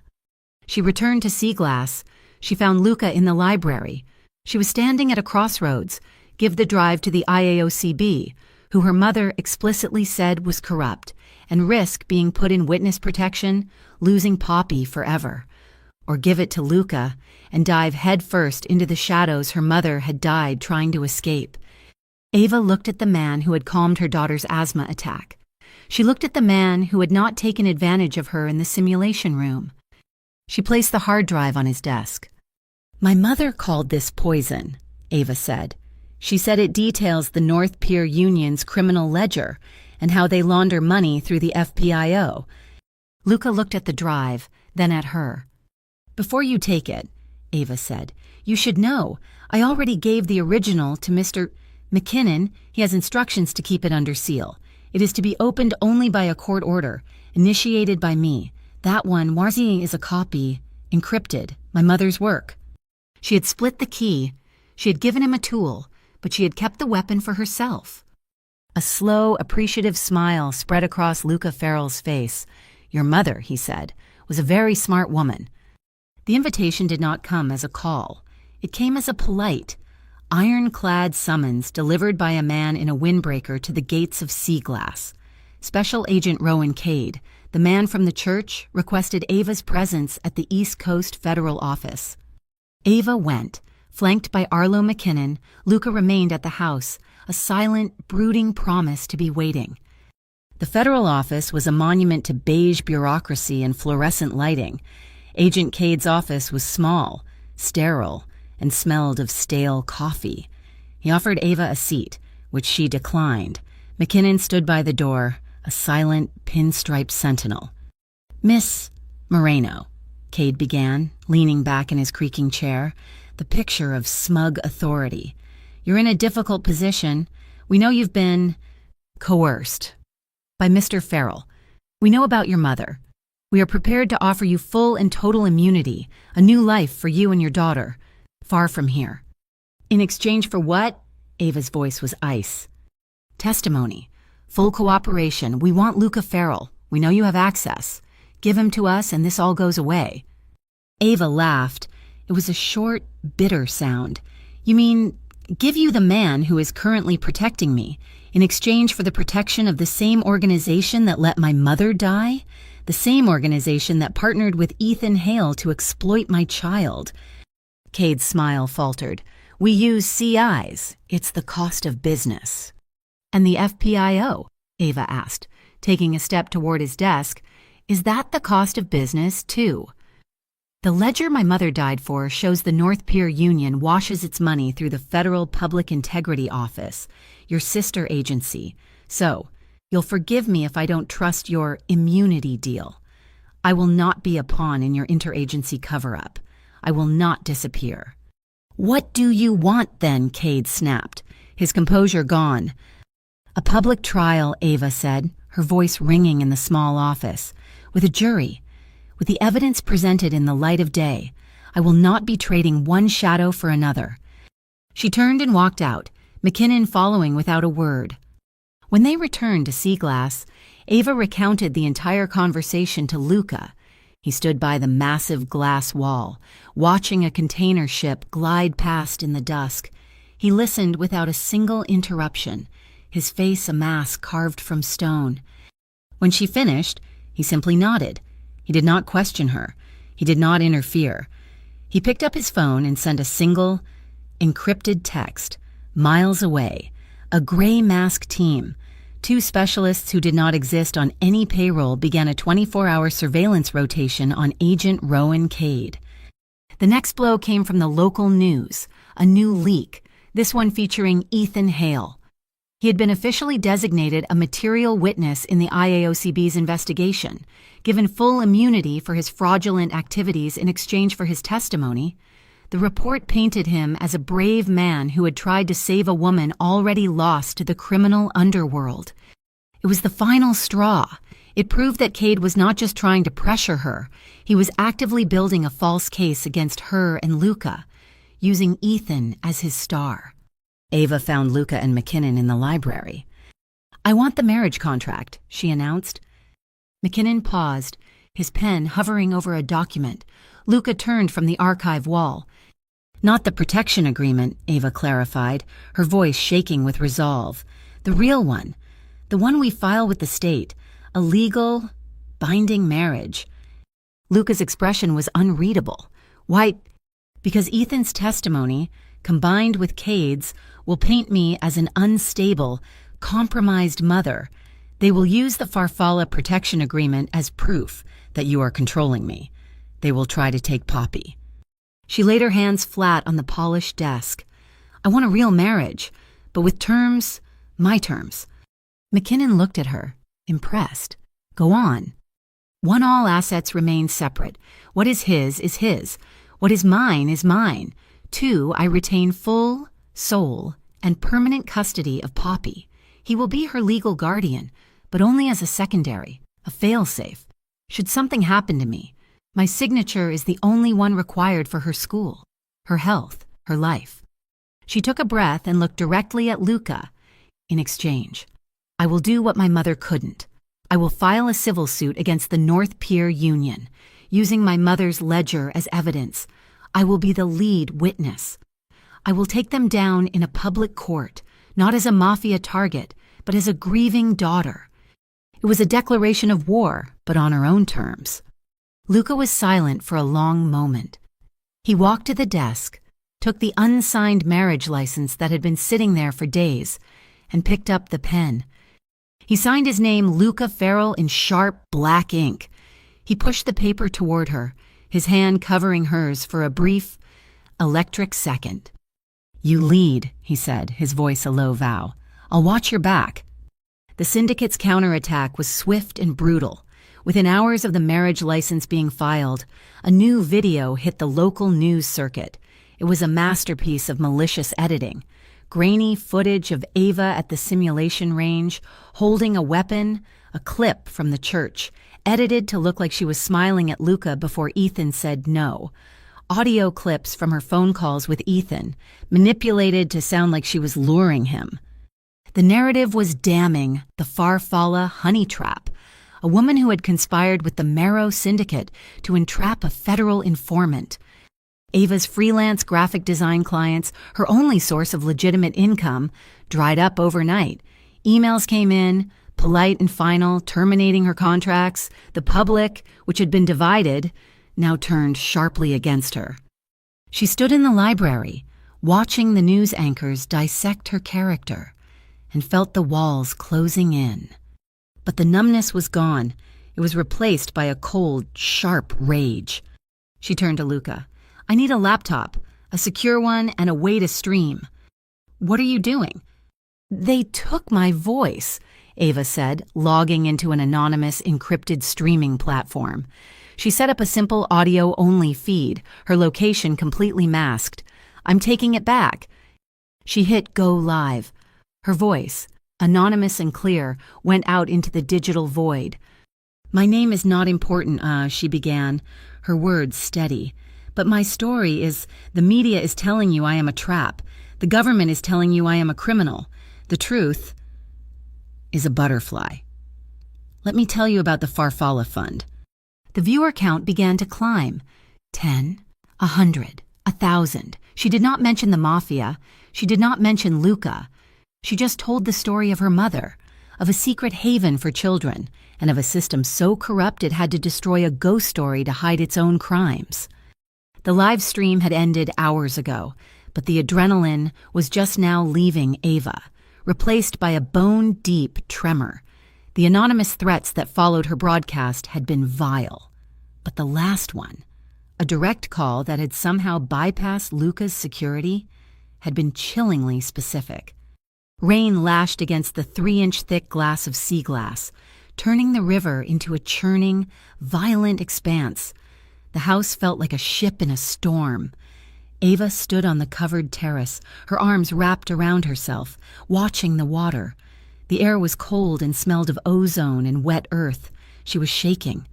[SPEAKER 1] She returned to Seaglass. She found Luca in the library. She was standing at a crossroads, give the drive to the IAOCB, who her mother explicitly said was corrupt, and risk being put in witness protection, losing Poppy forever. Or give it to Luca and dive headfirst into the shadows her mother had died trying to escape. Ava looked at the man who had calmed her daughter's asthma attack. She looked at the man who had not taken advantage of her in the simulation room. She placed the hard drive on his desk. "My mother called this poison," Ava said. "She said it details the North Pier Union's criminal ledger and how they launder money through the FPIO. Luca looked at the drive, then at her. "Before you take it," Ava said, "you should know. I already gave the original to Mr. McKinnon. He has instructions to keep it under seal. It is to be opened only by a court order, initiated by me. That one, Warzi, is a copy, encrypted, my mother's work." She had split the key. She had given him a tool, but she had kept the weapon for herself. A slow, appreciative smile spread across Luca Farrell's face. "Your mother," he said, "was a very smart woman." The invitation did not come as a call. It came as a polite, ironclad summons delivered by a man in a windbreaker to the gates of Seaglass. Special Agent Rowan Cade, the man from the church requested Ava's presence at the East Coast federal office. Ava went. Flanked by Arlo McKinnon, Luca remained at the house, a silent, brooding promise to be waiting. The federal office was a monument to beige bureaucracy and fluorescent lighting. Agent Cade's office was small, sterile, and smelled of stale coffee. He offered Ava a seat, which she declined. McKinnon stood by the door, a silent, pinstriped sentinel. "Miss Moreno," Cade began, leaning back in his creaking chair, the picture of smug authority. "You're in a difficult position. We know you've been coerced by Mr. Farrell. We know about your mother. We are prepared to offer you full and total immunity, a new life for you and your daughter, far from here." "In exchange for what?" Ava's voice was ice. "Testimony. Full cooperation. We want Luca Farrell. We know you have access. Give him to us and this all goes away." Ava laughed. It was a short, bitter sound. "You mean, give you the man who is currently protecting me, in exchange for the protection of the same organization that let my mother die? The same organization that partnered with Ethan Hale to exploit my child?" Cade's smile faltered. "We use CIs. It's the cost of business." "And the FPIO?" Ava asked, taking a step toward his desk. "Is that the cost of business, too?" "The ledger my mother died for shows the North Pier Union washes its money through the Federal Public Integrity Office, your sister agency. So, you'll forgive me if I don't trust your immunity deal. I will not be a pawn in your interagency cover-up. I will not disappear." "What do you want, then?" Cade snapped, his composure gone. "A public trial," Ava said, her voice ringing in the small office. "With a jury. With the evidence presented in the light of day. I will not be trading one shadow for another." She turned and walked out, McKinnon following without a word. When they returned to Seaglass, Ava recounted the entire conversation to Luca. He stood by the massive glass wall, watching a container ship glide past in the dusk. He listened without a single interruption, his face a mask carved from stone. When she finished, he simply nodded. He did not question her. He did not interfere. He picked up his phone and sent a single, encrypted text. Miles away, a gray mask team. 2 specialists who did not exist on any payroll began a 24-hour surveillance rotation on Agent Rowan Cade. The next blow came from the local news, a new leak, this one featuring Ethan Hale. He had been officially designated a material witness in the IAOCB's investigation, given full immunity for his fraudulent activities in exchange for his testimony. The report painted him as a brave man who had tried to save a woman already lost to the criminal underworld. It was the final straw. It proved that Cade was not just trying to pressure her, he was actively building a false case against her and Luca, using Ethan as his star. Ava found Luca and McKinnon in the library. "I want the marriage contract," she announced. McKinnon paused, his pen hovering over a document. Luca turned from the archive wall. "Not the protection agreement," Ava clarified, her voice shaking with resolve. "The real one. The one we file with the state. A legal, binding marriage." Luca's expression was unreadable. "Why, because Ethan's testimony, combined with Cade's, will paint me as an unstable, compromised mother. They will use the Farfalla protection agreement as proof that you are controlling me. They will try to take Poppy." She laid her hands flat on the polished desk. "I want a real marriage, but with terms, my terms." McKinnon looked at her, impressed. "Go on." "1, all assets remain separate. What is his is his. What is mine is mine. 2, I retain full, sole, and permanent custody of Poppy. He will be her legal guardian, but only as a secondary, a failsafe. Should something happen to me, my signature is the only one required for her school, her health, her life." She took a breath and looked directly at Luca. "In exchange, I will do what my mother couldn't. I will file a civil suit against the North Pier Union, using my mother's ledger as evidence. I will be the lead witness. I will take them down in a public court, not as a Mafia target, but as a grieving daughter. It was a declaration of war, but on her own terms. Luca was silent for a long moment. He walked to the desk, took the unsigned marriage license that had been sitting there for days, and picked up the pen. He signed his name Luca Farrell in sharp black ink. He pushed the paper toward her, his hand covering hers for a brief, electric second. "You lead," he said, his voice a low vow. "I'll watch your back." The syndicate's counterattack was swift and brutal. Within hours of the marriage license being filed, a new video hit the local news circuit. It was a masterpiece of malicious editing. Grainy footage of Ava at the simulation range, holding a weapon, a clip from the church, edited to look like she was smiling at Luca before Ethan said no. Audio clips from her phone calls with Ethan, manipulated to sound like she was luring him. The narrative was damning, the Farfalla honey trap, a woman who had conspired with the Marrow Syndicate to entrap a federal informant. Ava's freelance graphic design clients, her only source of legitimate income, dried up overnight. Emails came in, polite and final, terminating her contracts. The public, which had been divided, now turned sharply against her. She stood in the library, watching the news anchors dissect her character, and felt the walls closing in. But the numbness was gone. It was replaced by a cold, sharp rage. She turned to Luca. "I need a laptop, a secure one, and a way to stream." "What are you doing?" "They took my voice," Ava said, logging into an anonymous, encrypted streaming platform. She set up a simple audio-only feed, her location completely masked. "I'm taking it back." She hit Go Live. Her voice, anonymous and clear, went out into the digital void. "My name is not important, she began, her words steady. "But my story is, the media is telling you I am a trap. The government is telling you I am a criminal. The truth is a butterfly. Let me tell you about the Farfalla Fund." The viewer count began to climb. 10, 100, 1,000. She did not mention the Mafia. She did not mention Luca. She just told the story of her mother, of a secret haven for children, and of a system so corrupt it had to destroy a ghost story to hide its own crimes. The live stream had ended hours ago, but the adrenaline was just now leaving Ava, replaced by a bone-deep tremor. The anonymous threats that followed her broadcast had been vile. But the last one, a direct call that had somehow bypassed Luca's security, had been chillingly specific. Rain lashed against the 3-inch thick glass of sea glass, turning the river into a churning, violent expanse. The house felt like a ship in a storm. Ava stood on the covered terrace, her arms wrapped around herself, watching the water. The air was cold and smelled of ozone and wet earth. She was shaking.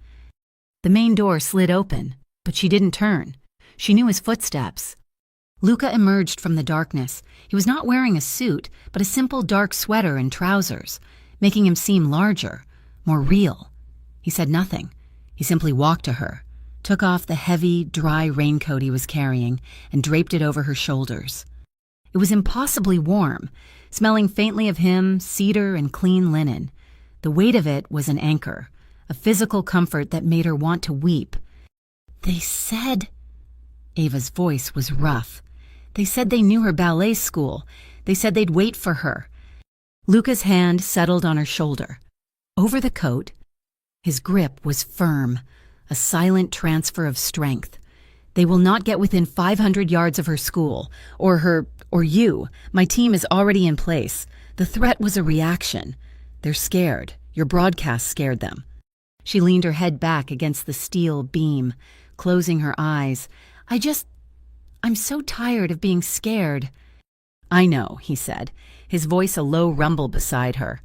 [SPEAKER 1] The main door slid open, but she didn't turn. She knew his footsteps. Luca emerged from the darkness. He was not wearing a suit, but a simple dark sweater and trousers, making him seem larger, more real. He said nothing. He simply walked to her, took off the heavy, dry raincoat he was carrying, and draped it over her shoulders. It was impossibly warm, smelling faintly of him, cedar and clean linen. The weight of it was an anchor, a physical comfort that made her want to weep. "They said..." Ava's voice was rough. "They said they knew her ballet school. They said they'd wait for her." Luca's hand settled on her shoulder. Over the coat, his grip was firm, a silent transfer of strength. "They will not get within 500 yards of her school, or you. My team is already in place. The threat was a reaction. They're scared. Your broadcast scared them." She leaned her head back against the steel beam, closing her eyes. I'm so tired of being scared." "I know," he said, his voice a low rumble beside her.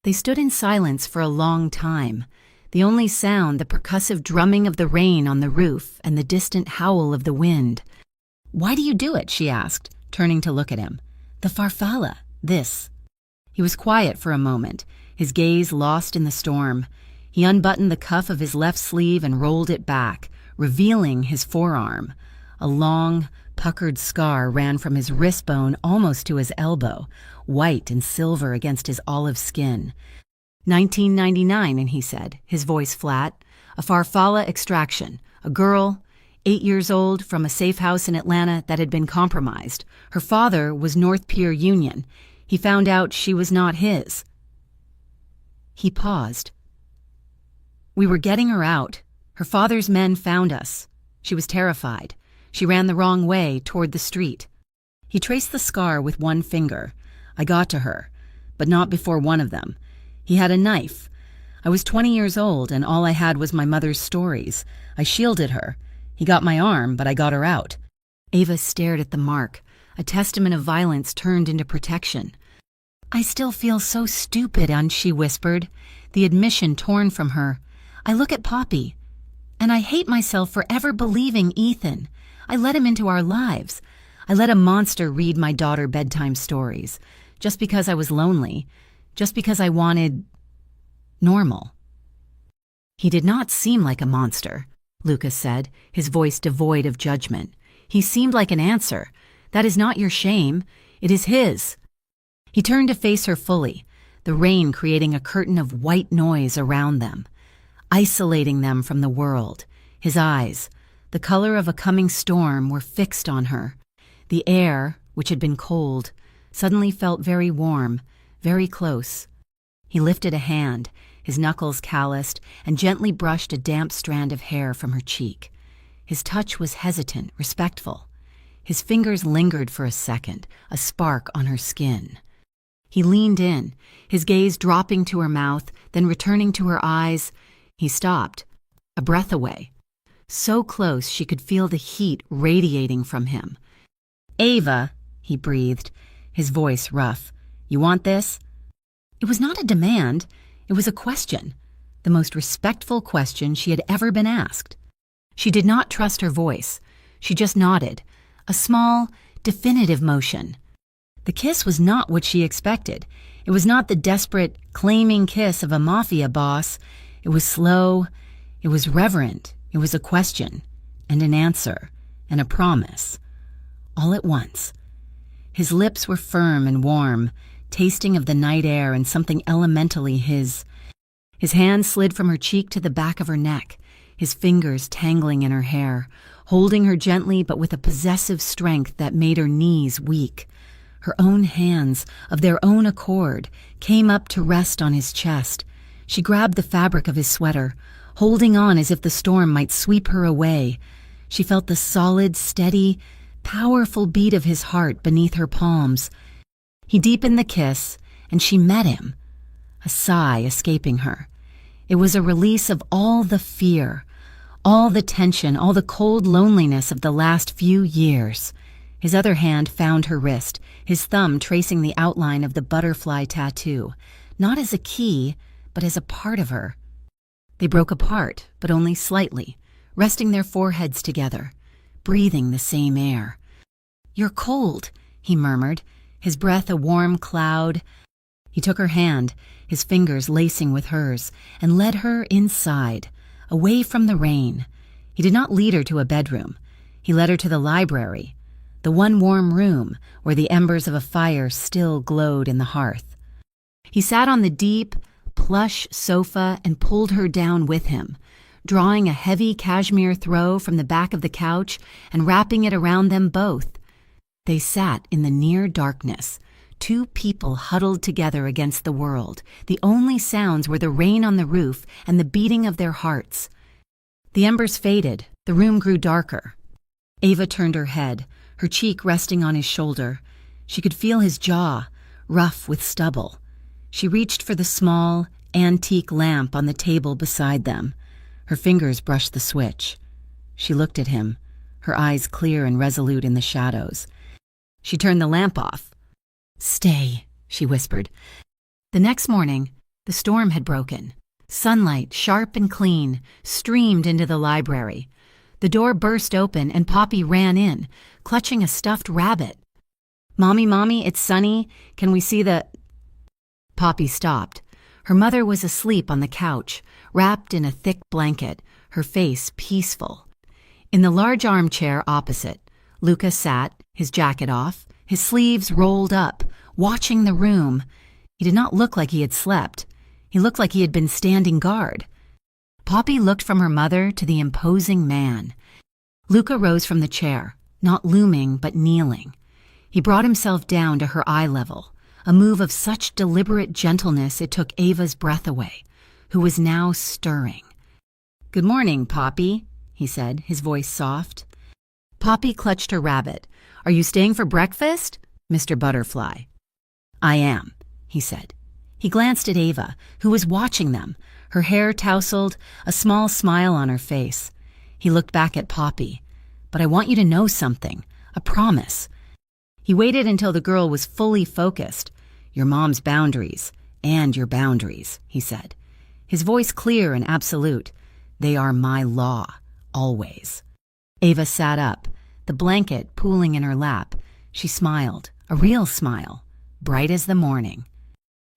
[SPEAKER 1] They stood in silence for a long time. The only sound, the percussive drumming of the rain on the roof and the distant howl of the wind. "Why do you do it?" she asked, turning to look at him. "The Farfalla, this." He was quiet for a moment, his gaze lost in the storm. He unbuttoned the cuff of his left sleeve and rolled it back, revealing his forearm. A long, puckered scar ran from his wrist bone almost to his elbow, white and silver against his olive skin. "1999, and he said, his voice flat. "A Farfalla extraction. A girl, 8 years old, from a safe house in Atlanta that had been compromised. Her father was North Pier Union. He found out she was not his." He paused. "We were getting her out. Her father's men found us. She was terrified. She ran the wrong way, toward the street." He traced the scar with one finger. "I got to her, but not before one of them. He had a knife. I was 20 years old, and all I had was my mother's stories. I shielded her. He got my arm, but I got her out." Ava stared at the mark, a testament of violence turned into protection. "I still feel so stupid," she whispered, the admission torn from her. "I look at Poppy, and I hate myself for ever believing Ethan. I let him into our lives. I let a monster read my daughter bedtime stories, just because I was lonely, just because I wanted normal." "He did not seem like a monster," Lucas said, his voice devoid of judgment. "He seemed like an answer. That is not your shame. It is his." He turned to face her fully, the rain creating a curtain of white noise around them, isolating them from the world. His eyes, the color of a coming storm, were fixed on her. The air, which had been cold, suddenly felt very warm, very close. He lifted a hand, his knuckles calloused, and gently brushed a damp strand of hair from her cheek. His touch was hesitant, respectful. His fingers lingered for a second, a spark on her skin. He leaned in, his gaze dropping to her mouth, then returning to her eyes. He stopped, a breath away. So close she could feel the heat radiating from him. "Ava," he breathed, his voice rough. "You want this?" It was not a demand. It was a question, the most respectful question she had ever been asked. She did not trust her voice. She just nodded, a small, definitive motion. The kiss was not what she expected. It was not the desperate, claiming kiss of a Mafia boss. It was slow. It was reverent. It was a question, and an answer, and a promise. All at once. His lips were firm and warm, tasting of the night air and something elementally his. His hand slid from her cheek to the back of her neck, his fingers tangling in her hair, holding her gently but with a possessive strength that made her knees weak. Her own hands, of their own accord, came up to rest on his chest. She grabbed the fabric of his sweater, holding on as if the storm might sweep her away. She felt the solid, steady, powerful beat of his heart beneath her palms. He deepened the kiss, and she met him, a sigh escaping her. It was a release of all the fear, all the tension, all the cold loneliness of the last few years. His other hand found her wrist, his thumb tracing the outline of the butterfly tattoo, not as a key, but as a part of her. They broke apart, but only slightly, resting their foreheads together, breathing the same air. "You're cold," he murmured, his breath a warm cloud. He took her hand, his fingers lacing with hers, and led her inside, away from the rain. He did not lead her to a bedroom. He led her to the library, the one warm room where the embers of a fire still glowed in the hearth. He sat on the deep, plush sofa and pulled her down with him, drawing a heavy cashmere throw from the back of the couch and wrapping it around them both. They sat in the near darkness, two people huddled together against the world. The only sounds were the rain on the roof and the beating of their hearts. The embers faded. The room grew darker. Ava turned her head, her cheek resting on his shoulder. She could feel his jaw, rough with stubble. She reached for the small, antique lamp on the table beside them. Her fingers brushed the switch. She looked at him, her eyes clear and resolute in the shadows. She turned the lamp off. "Stay," she whispered. The next morning, the storm had broken. Sunlight, sharp and clean, streamed into the library. The door burst open and Poppy ran in, clutching a stuffed rabbit. "Mommy, Mommy, it's sunny. Can we see the—" Poppy stopped. Her mother was asleep on the couch, wrapped in a thick blanket, her face peaceful. In the large armchair opposite, Lucas sat, his jacket off, his sleeves rolled up, watching the room. He did not look like he had slept. He looked like he had been standing guard. Poppy looked from her mother to the imposing man. Luca rose from the chair, not looming but kneeling. He brought himself down to her eye level, a move of such deliberate gentleness it took Ava's breath away, who was now stirring. "Good morning, Poppy," he said, his voice soft. Poppy clutched her rabbit. "Are you staying for breakfast, Mr. Butterfly?" "I am," he said. He glanced at Ava, who was watching them, her hair tousled, a small smile on her face. He looked back at Poppy. "But I want you to know something, a promise." He waited until the girl was fully focused. "Your mom's boundaries, and your boundaries," he said. His voice clear and absolute. "They are my law, always." Ava sat up, the blanket pooling in her lap. She smiled, a real smile, bright as the morning.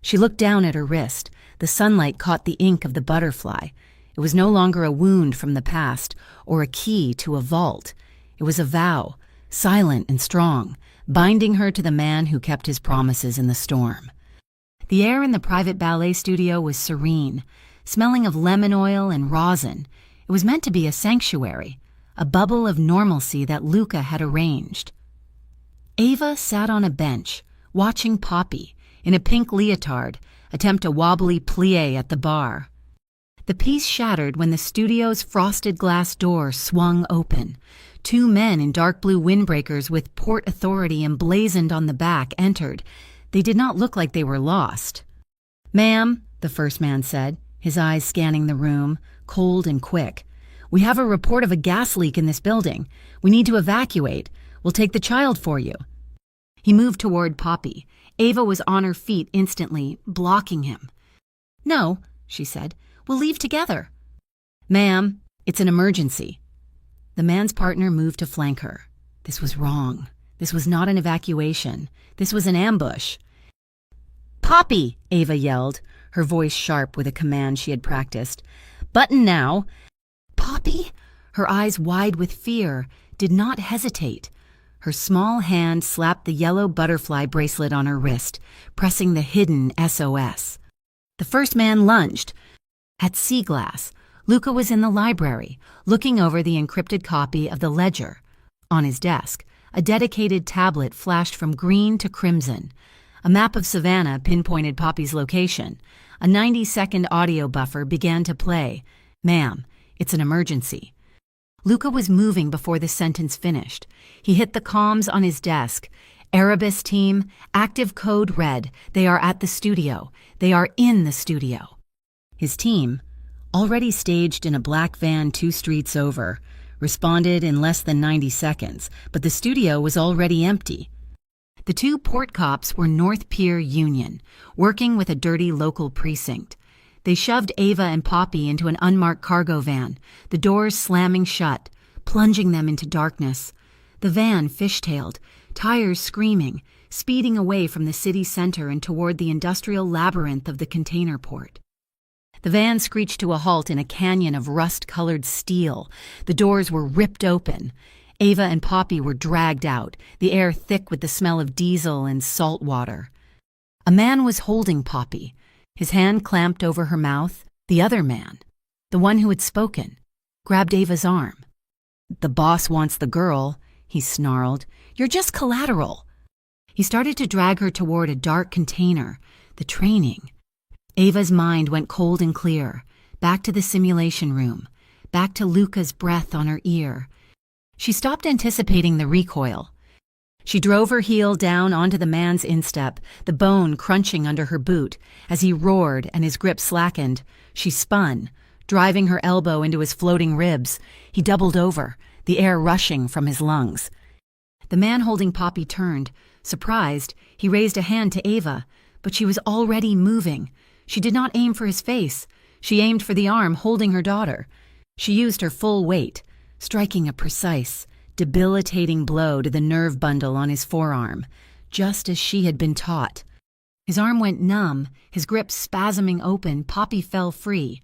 [SPEAKER 1] She looked down at her wrist. The sunlight caught the ink of the butterfly. It was no longer a wound from the past or a key to a vault. It was a vow, silent and strong, binding her to the man who kept his promises in the storm. The air in the private ballet studio was serene, smelling of lemon oil and rosin. It was meant to be a sanctuary, a bubble of normalcy that Luca had arranged. Ava sat on a bench, watching Poppy, in a pink leotard, attempt a wobbly plie at the bar. The piece shattered when the studio's frosted glass door swung open. Two men in dark blue windbreakers with Port Authority emblazoned on the back entered. They did not look like they were lost. "Ma'am," the first man said, his eyes scanning the room, cold and quick. "We have a report of a gas leak in this building. We need to evacuate. We'll take the child for you." He moved toward Poppy. Ava was on her feet instantly, blocking him. "No," she said. "We'll leave together." "Ma'am, it's an emergency." The man's partner moved to flank her. This was wrong. This was not an evacuation. This was an ambush. "Poppy!" Ava yelled, her voice sharp with a command she had practiced. "Button now." "Poppy?" Her eyes wide with fear, did not hesitate. Her small hand slapped the yellow butterfly bracelet on her wrist, pressing the hidden SOS. The first man lunged. At Sea Glass, Luca was in the library, looking over the encrypted copy of the ledger. On his desk, a dedicated tablet flashed from green to crimson. A map of Savannah pinpointed Poppy's location. A 90-second audio buffer began to play. "Ma'am, it's an emergency." Luca was moving before the sentence finished. He hit the comms on his desk. "Erebus team, active code red. They are at the studio. They are in the studio." His team, already staged in a black van 2 streets over, responded in less than 90 seconds, but the studio was already empty. The 2 port cops were North Pier Union, working with a dirty local precinct. They shoved Ava and Poppy into an unmarked cargo van, the doors slamming shut, plunging them into darkness. The van fishtailed, tires screaming, speeding away from the city center and toward the industrial labyrinth of the container port. The van screeched to a halt in a canyon of rust-colored steel. The doors were ripped open. Ava and Poppy were dragged out, the air thick with the smell of diesel and salt water. A man was holding Poppy, his hand clamped over her mouth. The other man, the one who had spoken, grabbed Ava's arm. "The boss wants the girl," he snarled. "You're just collateral." He started to drag her toward a dark container, the training. Ava's mind went cold and clear, back to the simulation room, back to Luca's breath on her ear. She stopped anticipating the recoil. She drove her heel down onto the man's instep, the bone crunching under her boot. As he roared and his grip slackened, she spun, driving her elbow into his floating ribs. He doubled over, the air rushing from his lungs. The man holding Poppy turned. Surprised, he raised a hand to Ava, but she was already moving. She did not aim for his face. She aimed for the arm holding her daughter. She used her full weight, striking a precise, debilitating blow to the nerve bundle on his forearm, just as she had been taught. His arm went numb, his grip spasming open. Poppy fell free.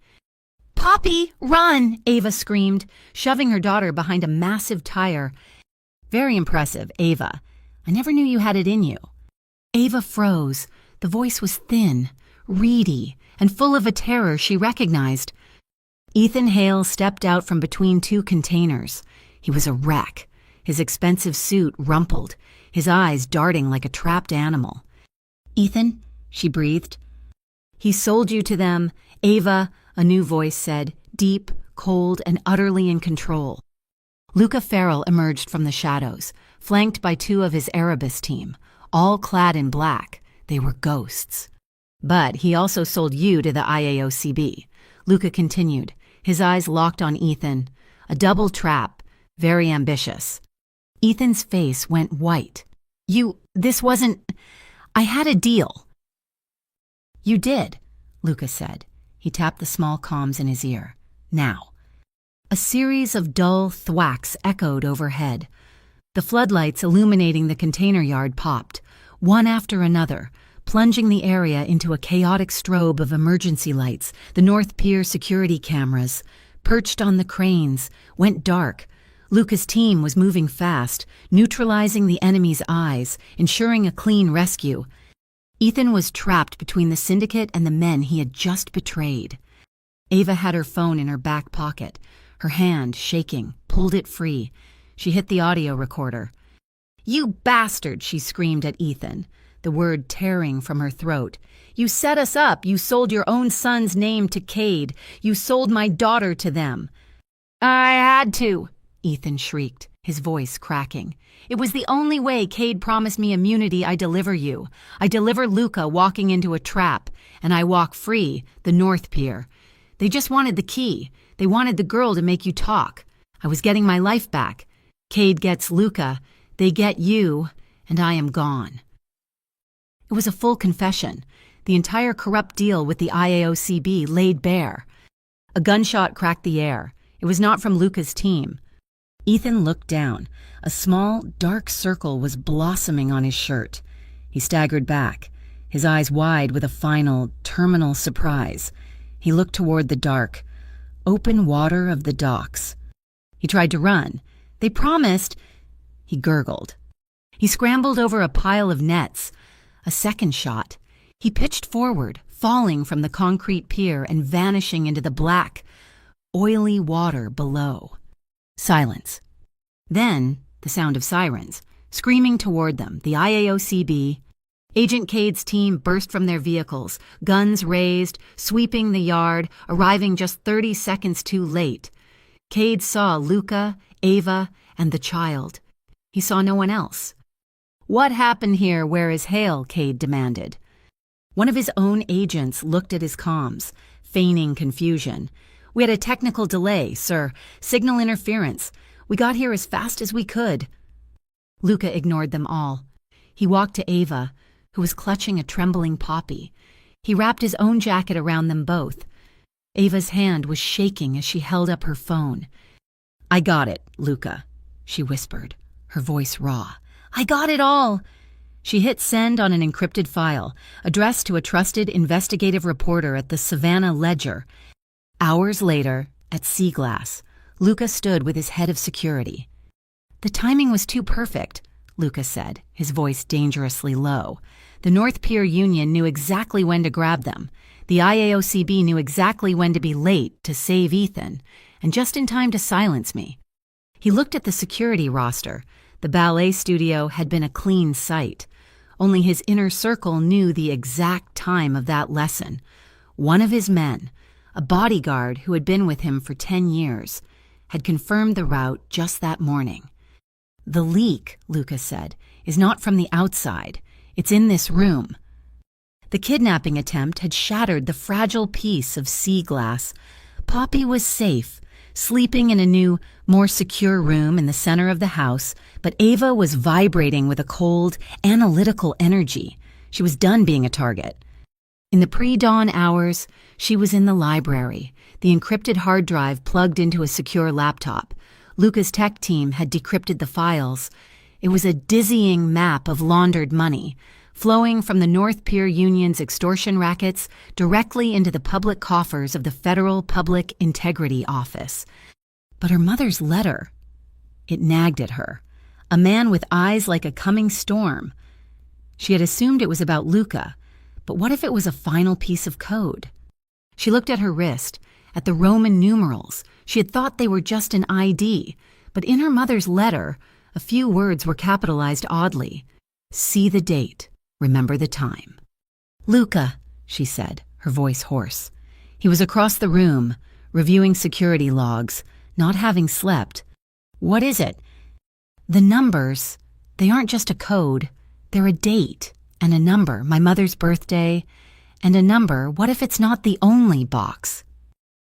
[SPEAKER 1] "Poppy, run!" Ava screamed, shoving her daughter behind a massive tire. "Very impressive, Ava. I never knew you had it in you." Ava froze. The voice was thin, reedy, and full of a terror she recognized. Ethan Hale stepped out from between two containers. He was a wreck, his expensive suit rumpled, his eyes darting like a trapped animal. "Ethan," she breathed. "He sold you to them, Ava," a new voice said, deep, cold, and utterly in control. Luca Farrell emerged from the shadows, flanked by two of his Erebus team, all clad in black. They were ghosts. "But he also sold you to the IAOCB," Luca continued, his eyes locked on Ethan. "A double trap, very ambitious." Ethan's face went white. This wasn't... I had a deal." "You did," Luca said. He tapped the small comms in his ear. "Now." A series of dull thwacks echoed overhead. The floodlights illuminating the container yard popped, one after another, plunging the area into a chaotic strobe of emergency lights. The North Pier security cameras, perched on the cranes, went dark. Luca's team was moving fast, neutralizing the enemy's eyes, ensuring a clean rescue. Ethan was trapped between the syndicate and the men he had just betrayed. Ava had her phone in her back pocket. Her hand, shaking, pulled it free. She hit the audio recorder. "You bastard," she screamed at Ethan, the word tearing from her throat. "You set us up. You sold your own son's name to Cade. You sold my daughter to them." "I had to," Ethan shrieked, his voice cracking. "It was the only way Cade promised me immunity. I deliver you. I deliver Luca walking into a trap, and I walk free, the North Pier. They just wanted the key. They wanted the girl to make you talk. I was getting my life back. Cade gets Luca, they get you, and I am gone." It was a full confession. The entire corrupt deal with the IAOCB laid bare. A gunshot cracked the air. It was not from Luca's team. Ethan looked down. A small, dark circle was blossoming on his shirt. He staggered back, his eyes wide with a final, terminal surprise. He looked toward the dark, open water of the docks. He tried to run. "They promised..." He gurgled. He scrambled over a pile of nets. A second shot. He pitched forward, falling from the concrete pier and vanishing into the black, oily water below. Silence. Then, the sound of sirens, screaming toward them, the IAOCB. Agent Cade's team burst from their vehicles, guns raised, sweeping the yard, arriving just 30 seconds too late. Cade saw Luca, Ava, and the child. He saw no one else. "What happened here? Where is Hale?" Cade demanded. One of his own agents looked at his comms, feigning confusion. "We had a technical delay, sir. Signal interference. We got here as fast as we could." Luca ignored them all. He walked to Ava, who was clutching a trembling Poppy. He wrapped his own jacket around them both. Ava's hand was shaking as she held up her phone. "I got it, Luca," she whispered, her voice raw. "I got it all." She hit send on an encrypted file, addressed to a trusted investigative reporter at the Savannah Ledger. Hours later, at Sea Glass, Luca stood with his head of security. "The timing was too perfect," Luca said, his voice dangerously low. "The North Pier Union knew exactly when to grab them. The IAOCB knew exactly when to be late to save Ethan, and just in time to silence me." He looked at the security roster. The ballet studio had been a clean sight. Only his inner circle knew the exact time of that lesson. One of his men, a bodyguard who had been with him for 10 years, had confirmed the route just that morning. "The leak," Luca said, "is not from the outside. It's in this room." The kidnapping attempt had shattered the fragile piece of sea glass. Poppy was safe, sleeping in a new, more secure room in the center of the house, but Ava was vibrating with a cold, analytical energy. She was done being a target. In the pre-dawn hours, she was in the library, the encrypted hard drive plugged into a secure laptop. Luca's tech team had decrypted the files. It was a dizzying map of laundered money, flowing from the North Pier Union's extortion rackets directly into the public coffers of the Federal Public Integrity Office. But her mother's letter, it nagged at her. A man with eyes like a coming storm. She had assumed it was about Luca, But what if it was a final piece of code? She looked at her wrist, at the Roman numerals. She had thought they were just an ID, but in her mother's letter, a few words were capitalized oddly. See the date. Remember the time. Luca, she said, her voice hoarse. He was across the room, reviewing security logs, not having slept. What is it? The numbers, they aren't just a code. They're a date and a number, my mother's birthday, and a number. What if it's not the only box?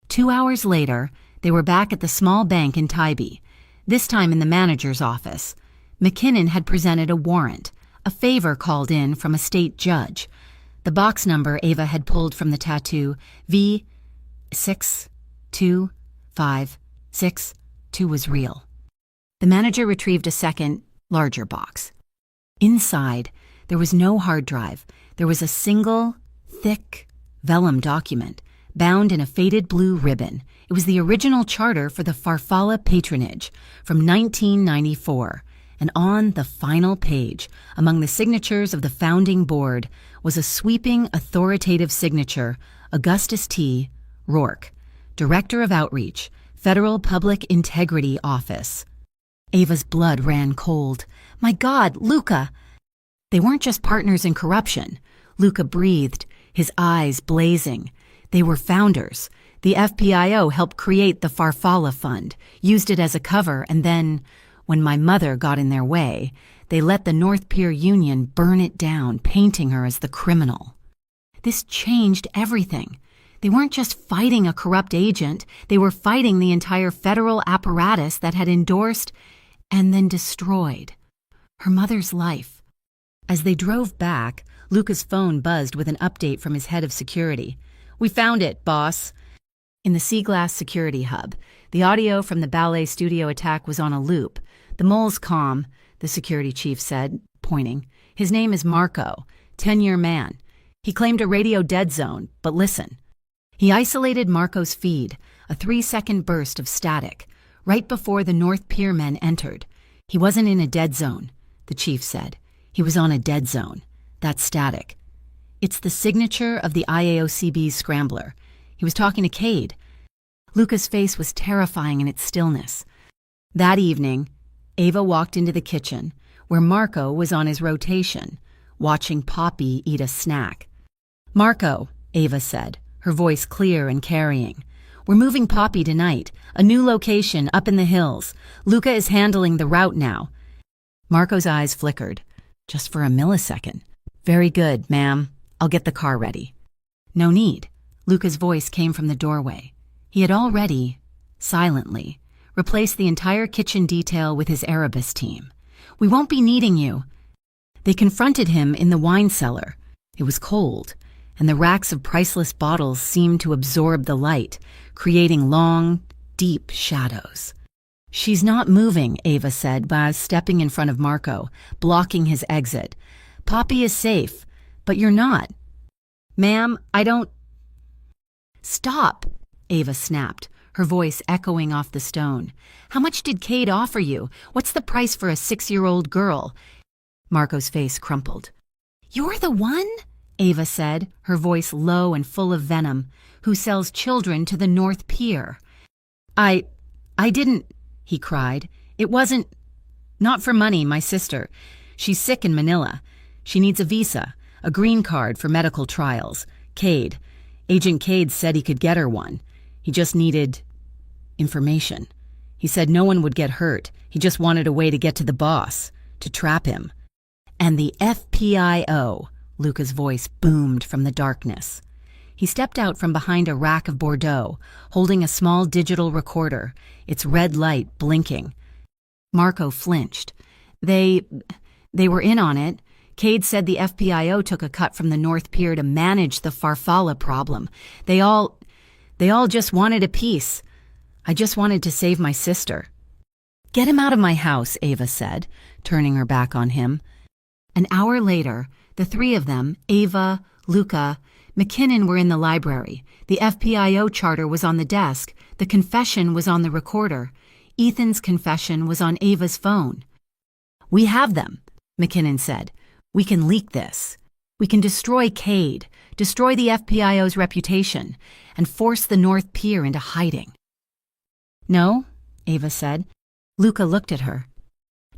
[SPEAKER 1] 2 hours later, they were back at the small bank in Tybee, this time in the manager's office. McKinnon had presented a warrant, a favor called in from a state judge. The box number Ava had pulled from the tattoo, V62562, was real. The manager retrieved a second, larger box. Inside, there was no hard drive. There was a single, thick, vellum document, bound in a faded blue ribbon. It was the original charter for the Farfalla patronage from 1994. And on the final page, among the signatures of the founding board, was a sweeping, authoritative signature, Augustus T. Rourke, Director of Outreach, Federal Public Integrity Office. Ava's blood ran cold. My God, Luca! They weren't just partners in corruption. Luca breathed, his eyes blazing. They were founders. The FPIO helped create the Farfalla Fund, used it as a cover, and then, when my mother got in their way, they let the North Pier Union burn it down, painting her as the criminal. This changed everything. They weren't just fighting a corrupt agent, they were fighting the entire federal apparatus that had endorsed and then destroyed her mother's life. As they drove back, Luca's phone buzzed with an update from his head of security. We found it, boss. In the Seaglass security hub, the audio from the ballet studio attack was on a loop. The mole's calm, the security chief said, pointing. His name is Marco, 10-year man. He claimed a radio dead zone, but listen. He isolated Marco's feed, a 3-second burst of static, right before the North Pier men entered. He wasn't in a dead zone, the chief said. He was on a dead zone. That's static. It's the signature of the IAOCB's scrambler. He was talking to Cade. Luca's face was terrifying in its stillness. That evening, Ava walked into the kitchen, where Marco was on his rotation, watching Poppy eat a snack. Marco, Ava said, her voice clear and carrying. We're moving Poppy tonight, a new location up in the hills. Luca is handling the route now. Marco's eyes flickered, just for a millisecond. Very good, ma'am. I'll get the car ready. No need. Luca's voice came from the doorway. He had already, silently, replaced the entire kitchen detail with his Erebus team. We won't be needing you. They confronted him in the wine cellar. It was cold, and the racks of priceless bottles seemed to absorb the light, creating long, deep shadows. She's not moving, Ava said, by stepping in front of Marco, blocking his exit. Poppy is safe, but you're not. Ma'am, I don't... Stop, Ava snapped, her voice echoing off the stone. How much did Cade offer you? What's the price for a 6-year-old girl? Marco's face crumpled. You're the one? Ava said, her voice low and full of venom, who sells children to the North Pier. I didn't, he cried. It wasn't... Not for money, my sister. She's sick in Manila. She needs a visa, a green card for medical trials. Cade. Agent Cade said he could get her one. He just needed... information. He said no one would get hurt. He just wanted a way to get to the boss, to trap him. And the FPIO, Luca's voice boomed from the darkness. He stepped out from behind a rack of Bordeaux, holding a small digital recorder, its red light blinking. Marco flinched. They were in on it. Cade said the FPIO took a cut from the North Pier to manage the Farfalla problem. They all just wanted a piece. I just wanted to save my sister. Get him out of my house, Ava said, turning her back on him. An hour later, the three of them, Ava, Luca, McKinnon, were in the library. The FPIO charter was on the desk. The confession was on the recorder. Ethan's confession was on Ava's phone. We have them, McKinnon said. We can leak this. We can destroy Cade, destroy the FPIO's reputation, and force the North Pier into hiding." "No," Ava said. Luca looked at her.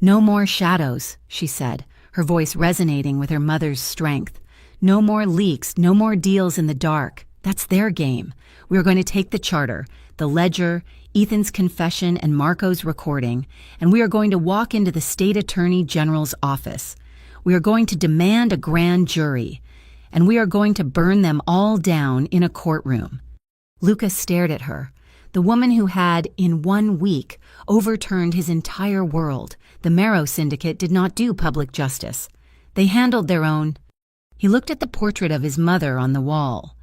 [SPEAKER 1] "No more shadows," she said, her voice resonating with her mother's strength. "No more leaks, no more deals in the dark. That's their game. We are going to take the charter, the ledger, Ethan's confession, and Marco's recording, and we are going to walk into the state attorney general's office. We are going to demand a grand jury, and we are going to burn them all down in a courtroom." Luca stared at her. The woman who had, in 1 week, overturned his entire world. The Marrow Syndicate did not do public justice. They handled their own. He looked at the portrait of his mother on the wall,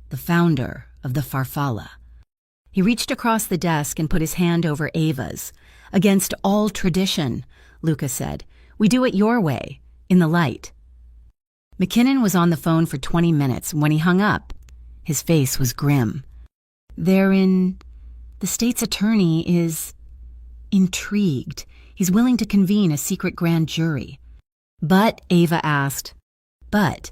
[SPEAKER 1] the founder of the Farfalla. He reached across the desk and put his hand over Ava's. "Against all tradition," Luca said. "We do it your way, in the light." McKinnon was on the phone for 20 minutes when he hung up. His face was grim. The state's attorney is intrigued. He's willing to convene a secret grand jury." "But," Ava asked, "but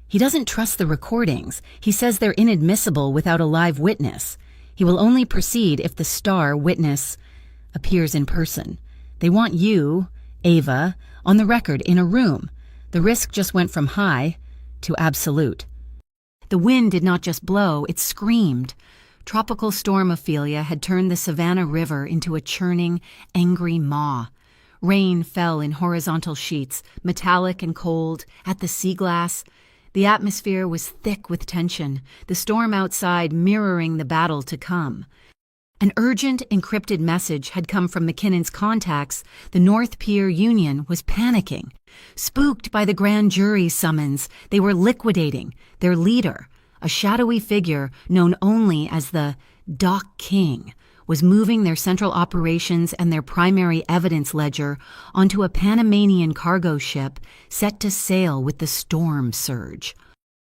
[SPEAKER 1] he doesn't trust the recordings. He says they're inadmissible without a live witness. He will only proceed if the star witness appears in person. They want you, Ava, on the record in a room. The risk just went from high to absolute." The wind did not just blow, it screamed. Tropical storm Ophelia had turned the Savannah River into a churning, angry maw. Rain fell in horizontal sheets, metallic and cold, at the sea glass. The atmosphere was thick with tension, the storm outside mirroring the battle to come. An urgent, encrypted message had come from McKinnon's contacts. The North Pier Union was panicking. Spooked by the grand jury summons, they were liquidating their leader. A shadowy figure known only as the Doc King was moving their central operations and their primary evidence ledger onto a Panamanian cargo ship set to sail with the storm surge.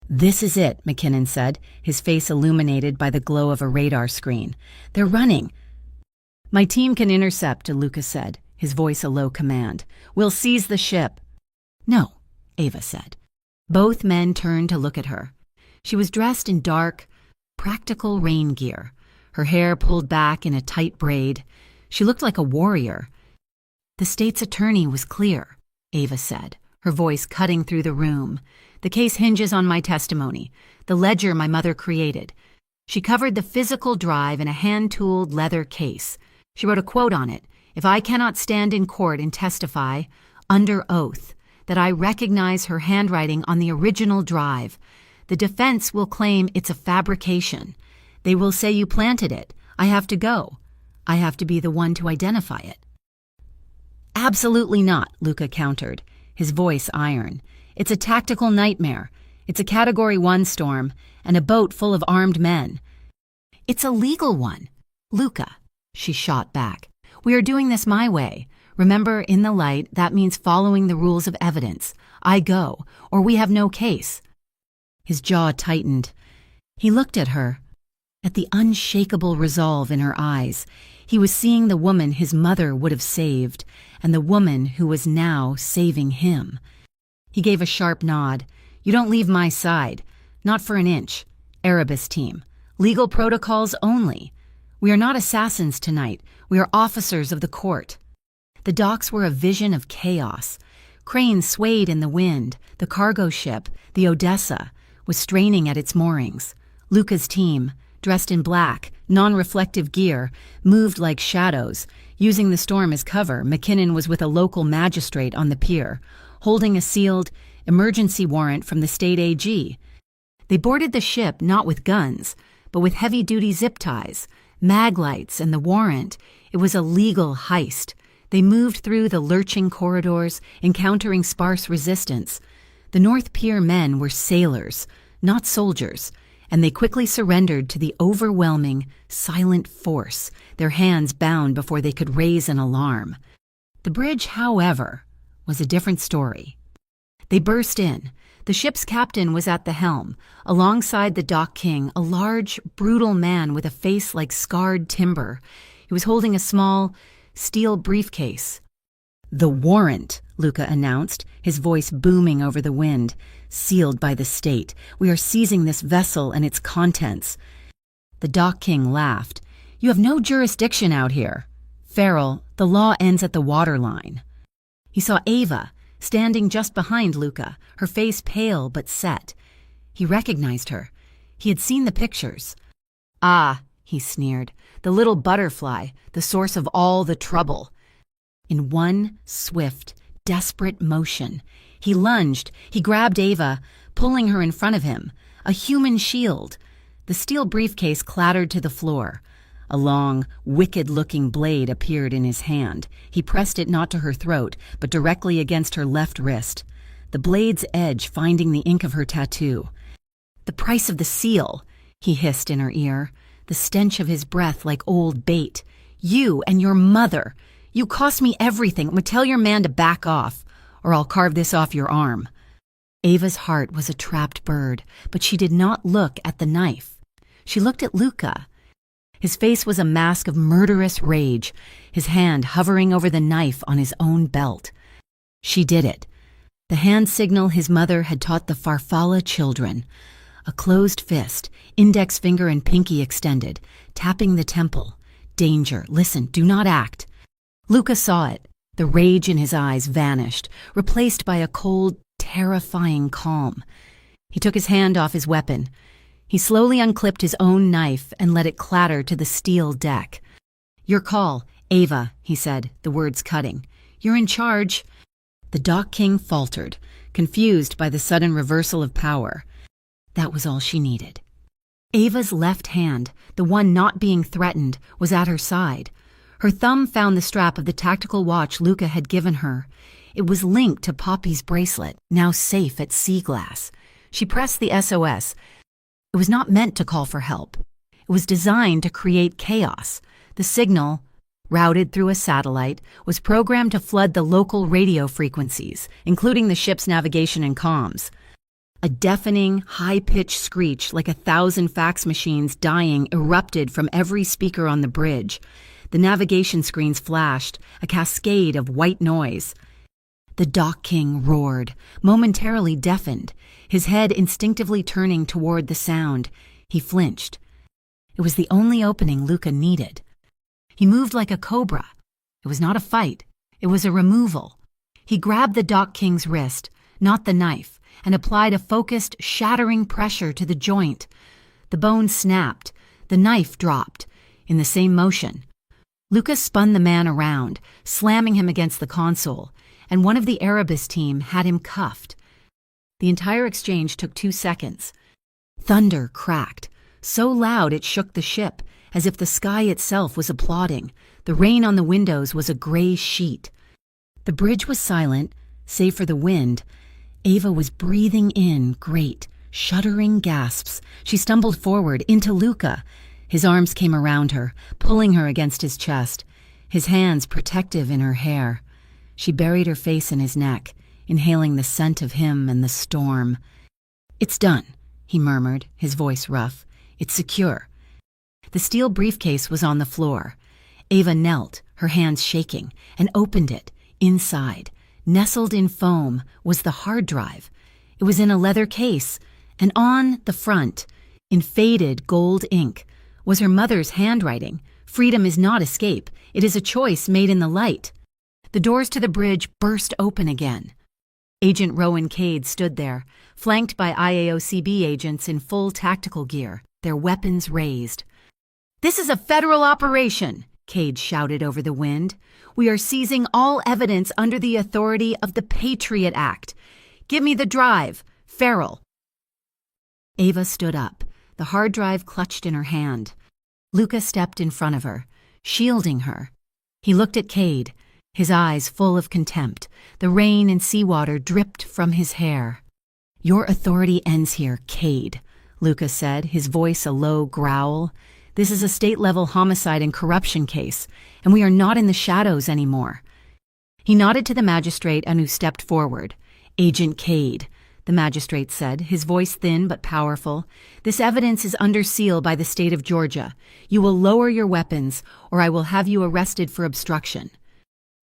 [SPEAKER 1] "This is it," McKinnon said, his face illuminated by the glow of a radar screen. "They're running." "My team can intercept," Lucas said, his voice a low command. "We'll seize the ship." "No," Ava said. Both men turned to look at her. She was dressed in dark, practical rain gear, her hair pulled back in a tight braid. She looked like a warrior. "The state's attorney was clear," Ava said, her voice cutting through the room. "The case hinges on my testimony, the ledger my mother created. She covered the physical drive in a hand-tooled leather case. She wrote a quote on it, 'If I cannot stand in court and testify, under oath, that I recognize her handwriting on the original drive, the defense will claim it's a fabrication. They will say you planted it. I have to go. I have to be the one to identify it.'" "Absolutely not," Luca countered, his voice iron. "It's a tactical nightmare. It's a Category 1 storm, and a boat full of armed men." "It's a legal one." "Luca," she shot back, "we are doing this my way. Remember, in the light, that means following the rules of evidence. I go, or we have no case." His jaw tightened. He looked at her, at the unshakable resolve in her eyes. He was seeing the woman his mother would have saved, and the woman who was now saving him. He gave a sharp nod. "You don't leave my side. Not for an inch. Erebus team. Legal protocols only. We are not assassins tonight. We are officers of the court." The docks were a vision of chaos. Cranes swayed in the wind. The cargo ship, the Odessa, was straining at its moorings. Luca's team, dressed in black, non-reflective gear, moved like shadows. Using the storm as cover, McKinnon was with a local magistrate on the pier, holding a sealed emergency warrant from the state AG. They boarded the ship not with guns, but with heavy-duty zip ties, mag lights, and the warrant. It was a legal heist. They moved through the lurching corridors, encountering sparse resistance. The North Pier men were sailors, not soldiers, and they quickly surrendered to the overwhelming, silent force, their hands bound before they could raise an alarm. The bridge, however, was a different story. They burst in. The ship's captain was at the helm, alongside the Dock King, a large, brutal man with a face like scarred timber. He was holding a small, steel briefcase. "The warrant," Luca announced, his voice booming over the wind. "Sealed by the state. We are seizing this vessel and its contents." The dock king laughed. "You have no jurisdiction out here. Farrell, the law ends at the waterline." He saw Ava, standing just behind Luca, her face pale but set. He recognized her. He had seen the pictures. "Ah," he sneered, "the little butterfly, the source of all the trouble." In one swift, desperate motion, he lunged, he grabbed Ava, pulling her in front of him, a human shield. The steel briefcase clattered to the floor. A long, wicked-looking blade appeared in his hand. He pressed it not to her throat, but directly against her left wrist, the blade's edge finding the ink of her tattoo. "The price of the seal," he hissed in her ear, the stench of his breath like old bait. "You and your mother. You cost me everything. Tell your man to back off, or I'll carve this off your arm." Ava's heart was a trapped bird, but she did not look at the knife. She looked at Luca. His face was a mask of murderous rage, his hand hovering over the knife on his own belt. She did it. The hand signal his mother had taught the Farfalla children. A closed fist, index finger and pinky extended, tapping the temple. Danger. Listen, do not act. Luca saw it. The rage in his eyes vanished, replaced by a cold, terrifying calm. He took his hand off his weapon. He slowly unclipped his own knife and let it clatter to the steel deck. "Your call, Ava," he said, the words cutting. "You're in charge." The dock king faltered, confused by the sudden reversal of power. That was all she needed. Ava's left hand, the one not being threatened, was at her side. Her thumb found the strap of the tactical watch Luca had given her. It was linked to Poppy's bracelet, now safe at Sea Glass. She pressed the SOS. It was not meant to call for help. It was designed to create chaos. The signal, routed through a satellite, was programmed to flood the local radio frequencies, including the ship's navigation and comms. A deafening, high-pitched screech like 1,000 fax machines dying erupted from every speaker on the bridge. The navigation screens flashed, a cascade of white noise. The dock king roared, momentarily deafened, his head instinctively turning toward the sound. He flinched. It was the only opening Luca needed. He moved like a cobra. It was not a fight. It was a removal. He grabbed the dock king's wrist, not the knife, and applied a focused, shattering pressure to the joint. The bone snapped. The knife dropped. In the same motion, Luca spun the man around, slamming him against the console, and one of the Erebus team had him cuffed. The entire exchange took 2 seconds. Thunder cracked, so loud it shook the ship, as if the sky itself was applauding. The rain on the windows was a gray sheet. The bridge was silent, save for the wind. Ava was breathing in great, shuddering gasps. She stumbled forward into Luca. His arms came around her, pulling her against his chest, his hands protective in her hair. She buried her face in his neck, inhaling the scent of him and the storm. "It's done," he murmured, his voice rough. "It's secure." The steel briefcase was on the floor. Ava knelt, her hands shaking, and opened it. Inside, nestled in foam, was the hard drive. It was in a leather case, and on the front, in faded gold ink, was her mother's handwriting. "Freedom is not escape. It is a choice made in the light." The doors to the bridge burst open again. Agent Rowan Cade stood there, flanked by IAOCB agents in full tactical gear, their weapons raised. "This is a federal operation," Cade shouted over the wind. "We are seizing all evidence under the authority of the Patriot Act. Give me the drive. Farrell." Ava stood up, the hard drive clutched in her hand. Luca stepped in front of her, shielding her. He looked at Cade, his eyes full of contempt. The rain and seawater dripped from his hair. "Your authority ends here, Cade," Luca said, his voice a low growl. "This is a state-level homicide and corruption case, and we are not in the shadows anymore." He nodded to the magistrate and who stepped forward. "Agent Cade," the magistrate said, his voice thin but powerful. "This evidence is under seal by the state of Georgia. You will lower your weapons, or I will have you arrested for obstruction."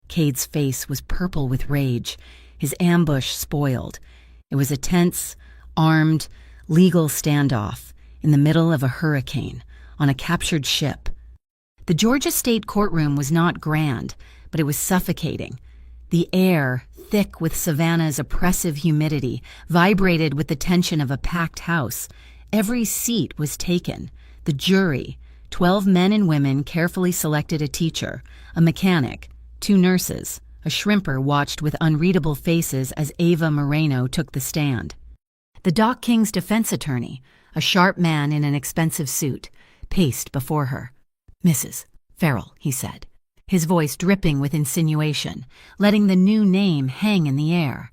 [SPEAKER 1] Cade's face was purple with rage, his ambush spoiled. It was a tense, armed, legal standoff in the middle of a hurricane on a captured ship. The Georgia State courtroom was not grand, but it was suffocating. The air, thick with Savannah's oppressive humidity, vibrated with the tension of a packed house. Every seat was taken. The jury, 12 men and women, carefully selected a teacher, a mechanic, 2 nurses. A shrimper watched with unreadable faces as Ava Moreno took the stand. The Dock King's defense attorney, a sharp man in an expensive suit, paced before her. "Mrs. Farrell," he said, his voice dripping with insinuation, letting the new name hang in the air.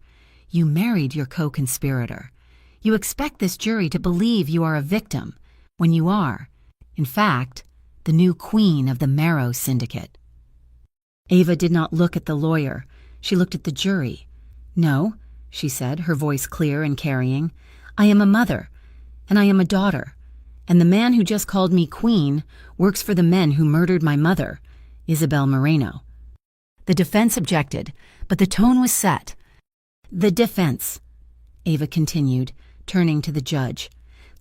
[SPEAKER 1] "You married your co-conspirator. You expect this jury to believe you are a victim, when you are, in fact, the new queen of the Marrow Syndicate." Ava did not look at the lawyer. She looked at the jury. "No," she said, her voice clear and carrying. "I am a mother, and I am a daughter, and the man who just called me queen works for the men who murdered my mother, Isabel Moreno." The defense objected, but the tone was set. "The defense," Ava continued, turning to the judge,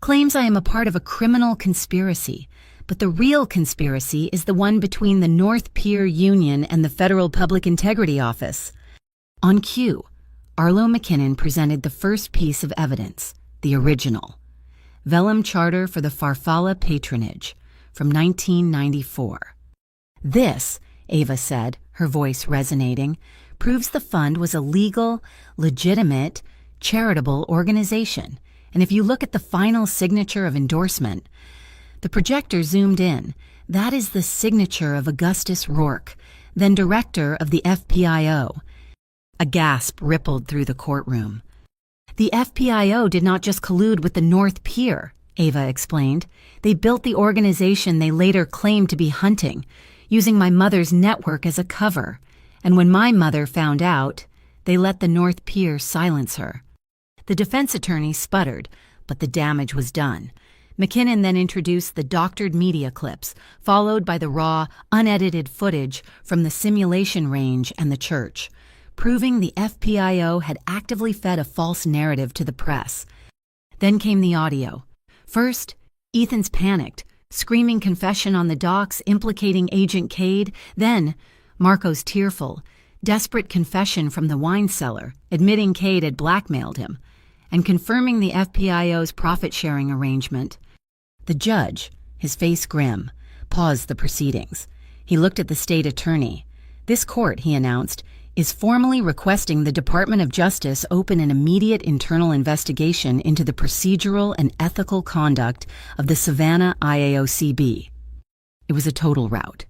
[SPEAKER 1] "claims I am a part of a criminal conspiracy, but the real conspiracy is the one between the North Pier Union and the Federal Public Integrity Office." On cue, Arlo McKinnon presented the first piece of evidence, the original. Vellum Charter for the Farfalla Patronage, from 1994. "This," Ava said, her voice resonating, "proves the fund was a legal, legitimate, charitable organization. And if you look at the final signature of endorsement," the projector zoomed in, "that is the signature of Augustus Rourke, then director of the FPIO." A gasp rippled through the courtroom. "The FPIO did not just collude with the North Pier," Ava explained. "They built the organization they later claimed to be hunting, using my mother's network as a cover. And when my mother found out, they let the North Pier silence her." The defense attorney sputtered, but the damage was done. McKinnon then introduced the doctored media clips, followed by the raw, unedited footage from the simulation range and the church, proving the FPIO had actively fed a false narrative to the press. Then came the audio. First, Ethan's panicked, screaming confession on the docks implicating Agent Cade. Then, Marco's tearful, desperate confession from the wine cellar, admitting Cade had blackmailed him, and confirming the FPIO's profit-sharing arrangement. The judge, his face grim, paused the proceedings. He looked at the state attorney. "This court," he announced, "is formally requesting the Department of Justice open an immediate internal investigation into the procedural and ethical conduct of the Savannah IAOCB." It was a total rout.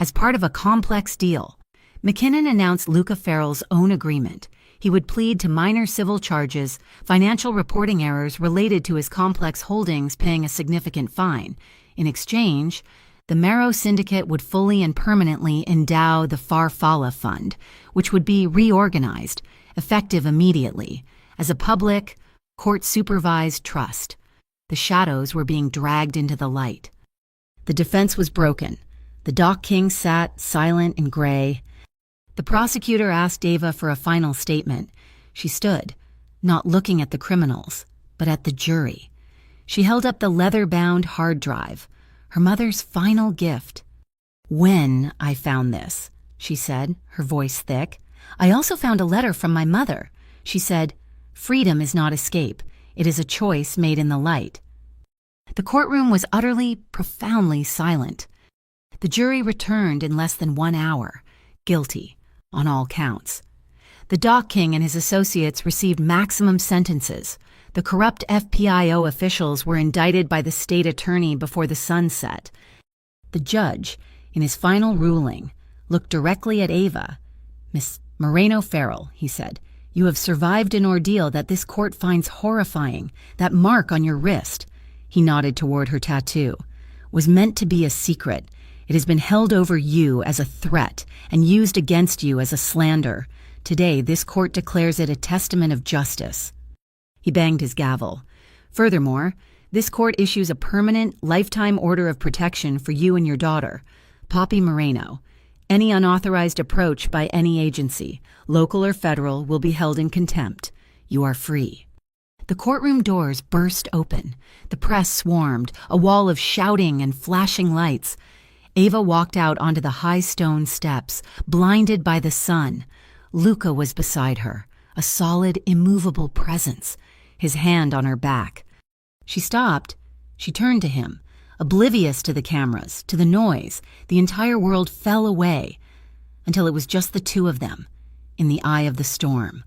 [SPEAKER 1] As part of a complex deal, McKinnon announced Luca Farrell's own agreement. He would plead to minor civil charges, financial reporting errors related to his complex holdings paying a significant fine. In exchange, the Marrow Syndicate would fully and permanently endow the Farfalla Fund, which would be reorganized, effective immediately, as a public, court-supervised trust. The shadows were being dragged into the light. The defense was broken. The Dock King sat, silent and gray. The prosecutor asked Ava for a final statement. She stood, not looking at the criminals, but at the jury. She held up the leather-bound hard drive, her mother's final gift. "When I found this," she said, her voice thick, "I also found a letter from my mother. She said, 'Freedom is not escape. It is a choice made in the light.'" The courtroom was utterly, profoundly silent. The jury returned in less than 1 hour, guilty on all counts. The Dock King and his associates received maximum sentences. The corrupt FPIO officials were indicted by the state attorney before the sun set. The judge, in his final ruling, looked directly at Ava. "Miss Moreno Farrell," he said, "you have survived an ordeal that this court finds horrifying. That mark on your wrist," he nodded toward her tattoo, "was meant to be a secret. It has been held over you as a threat and used against you as a slander. Today, this court declares it a testament of justice." He banged his gavel. "Furthermore, this court issues a permanent, lifetime order of protection for you and your daughter, Poppy Moreno, Any unauthorized approach by any agency, local or federal, will be held in contempt. You are free." The courtroom doors burst open. The press swarmed, a wall of shouting and flashing lights. Ava walked out onto the high stone steps, blinded by the sun. Luca was beside her, a solid, immovable presence, his hand on her back. She stopped. She turned to him. Oblivious to the cameras, to the noise, the entire world fell away, until it was just the two of them, in the eye of the storm.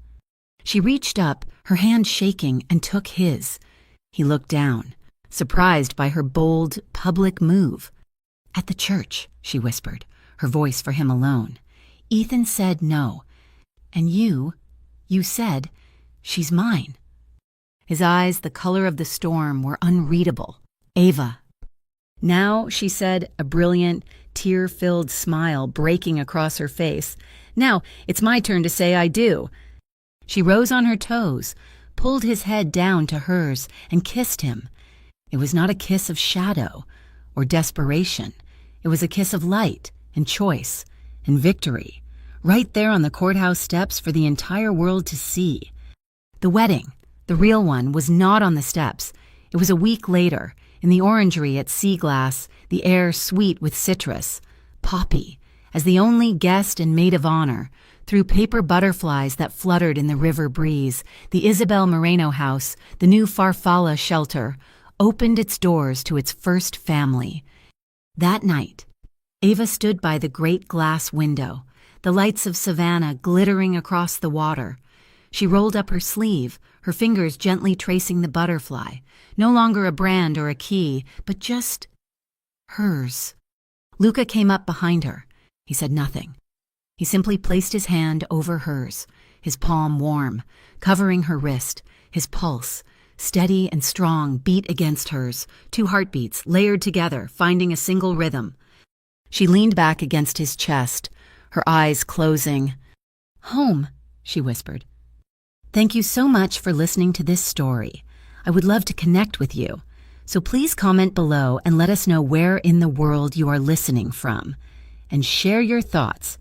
[SPEAKER 1] She reached up, her hand shaking, and took his. He looked down, surprised by her bold, public move. "At the church," she whispered, her voice for him alone. "Ethan said no. And you said, she's mine." His eyes, the color of the storm, were unreadable. "Ava." "Now," she said, a brilliant, tear-filled smile breaking across her face, "now it's my turn to say I do." She rose on her toes, pulled his head down to hers, and kissed him. It was not a kiss of shadow or desperation. It was a kiss of light and choice and victory, right there on the courthouse steps for the entire world to see. The wedding, the real one, was not on the steps. It was a week later, in the orangery at Sea Glass, the air sweet with citrus. Poppy, as the only guest and maid of honor, through paper butterflies that fluttered in the river breeze, the Isabel Moreno house, the new Farfalla shelter, opened its doors to its first family. That night, Ava stood by the great glass window, the lights of Savannah glittering across the water. She rolled up her sleeve, her fingers gently tracing the butterfly, no longer a brand or a key, but just hers. Luca came up behind her. He said nothing. He simply placed his hand over hers, his palm warm, covering her wrist, his pulse, steady and strong, beat against hers, two heartbeats layered together, finding a single rhythm. She leaned back against his chest, her eyes closing. "Home," she whispered. "Thank you so much for listening to this story. I would love to connect with you, so please comment below and let us know where in the world you are listening from. And share your thoughts.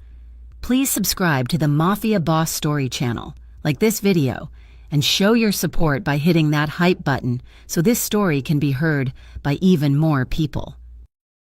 [SPEAKER 1] Please subscribe to the Mafia Boss Story channel, like this video, and show your support by hitting that hype button so this story can be heard by even more people."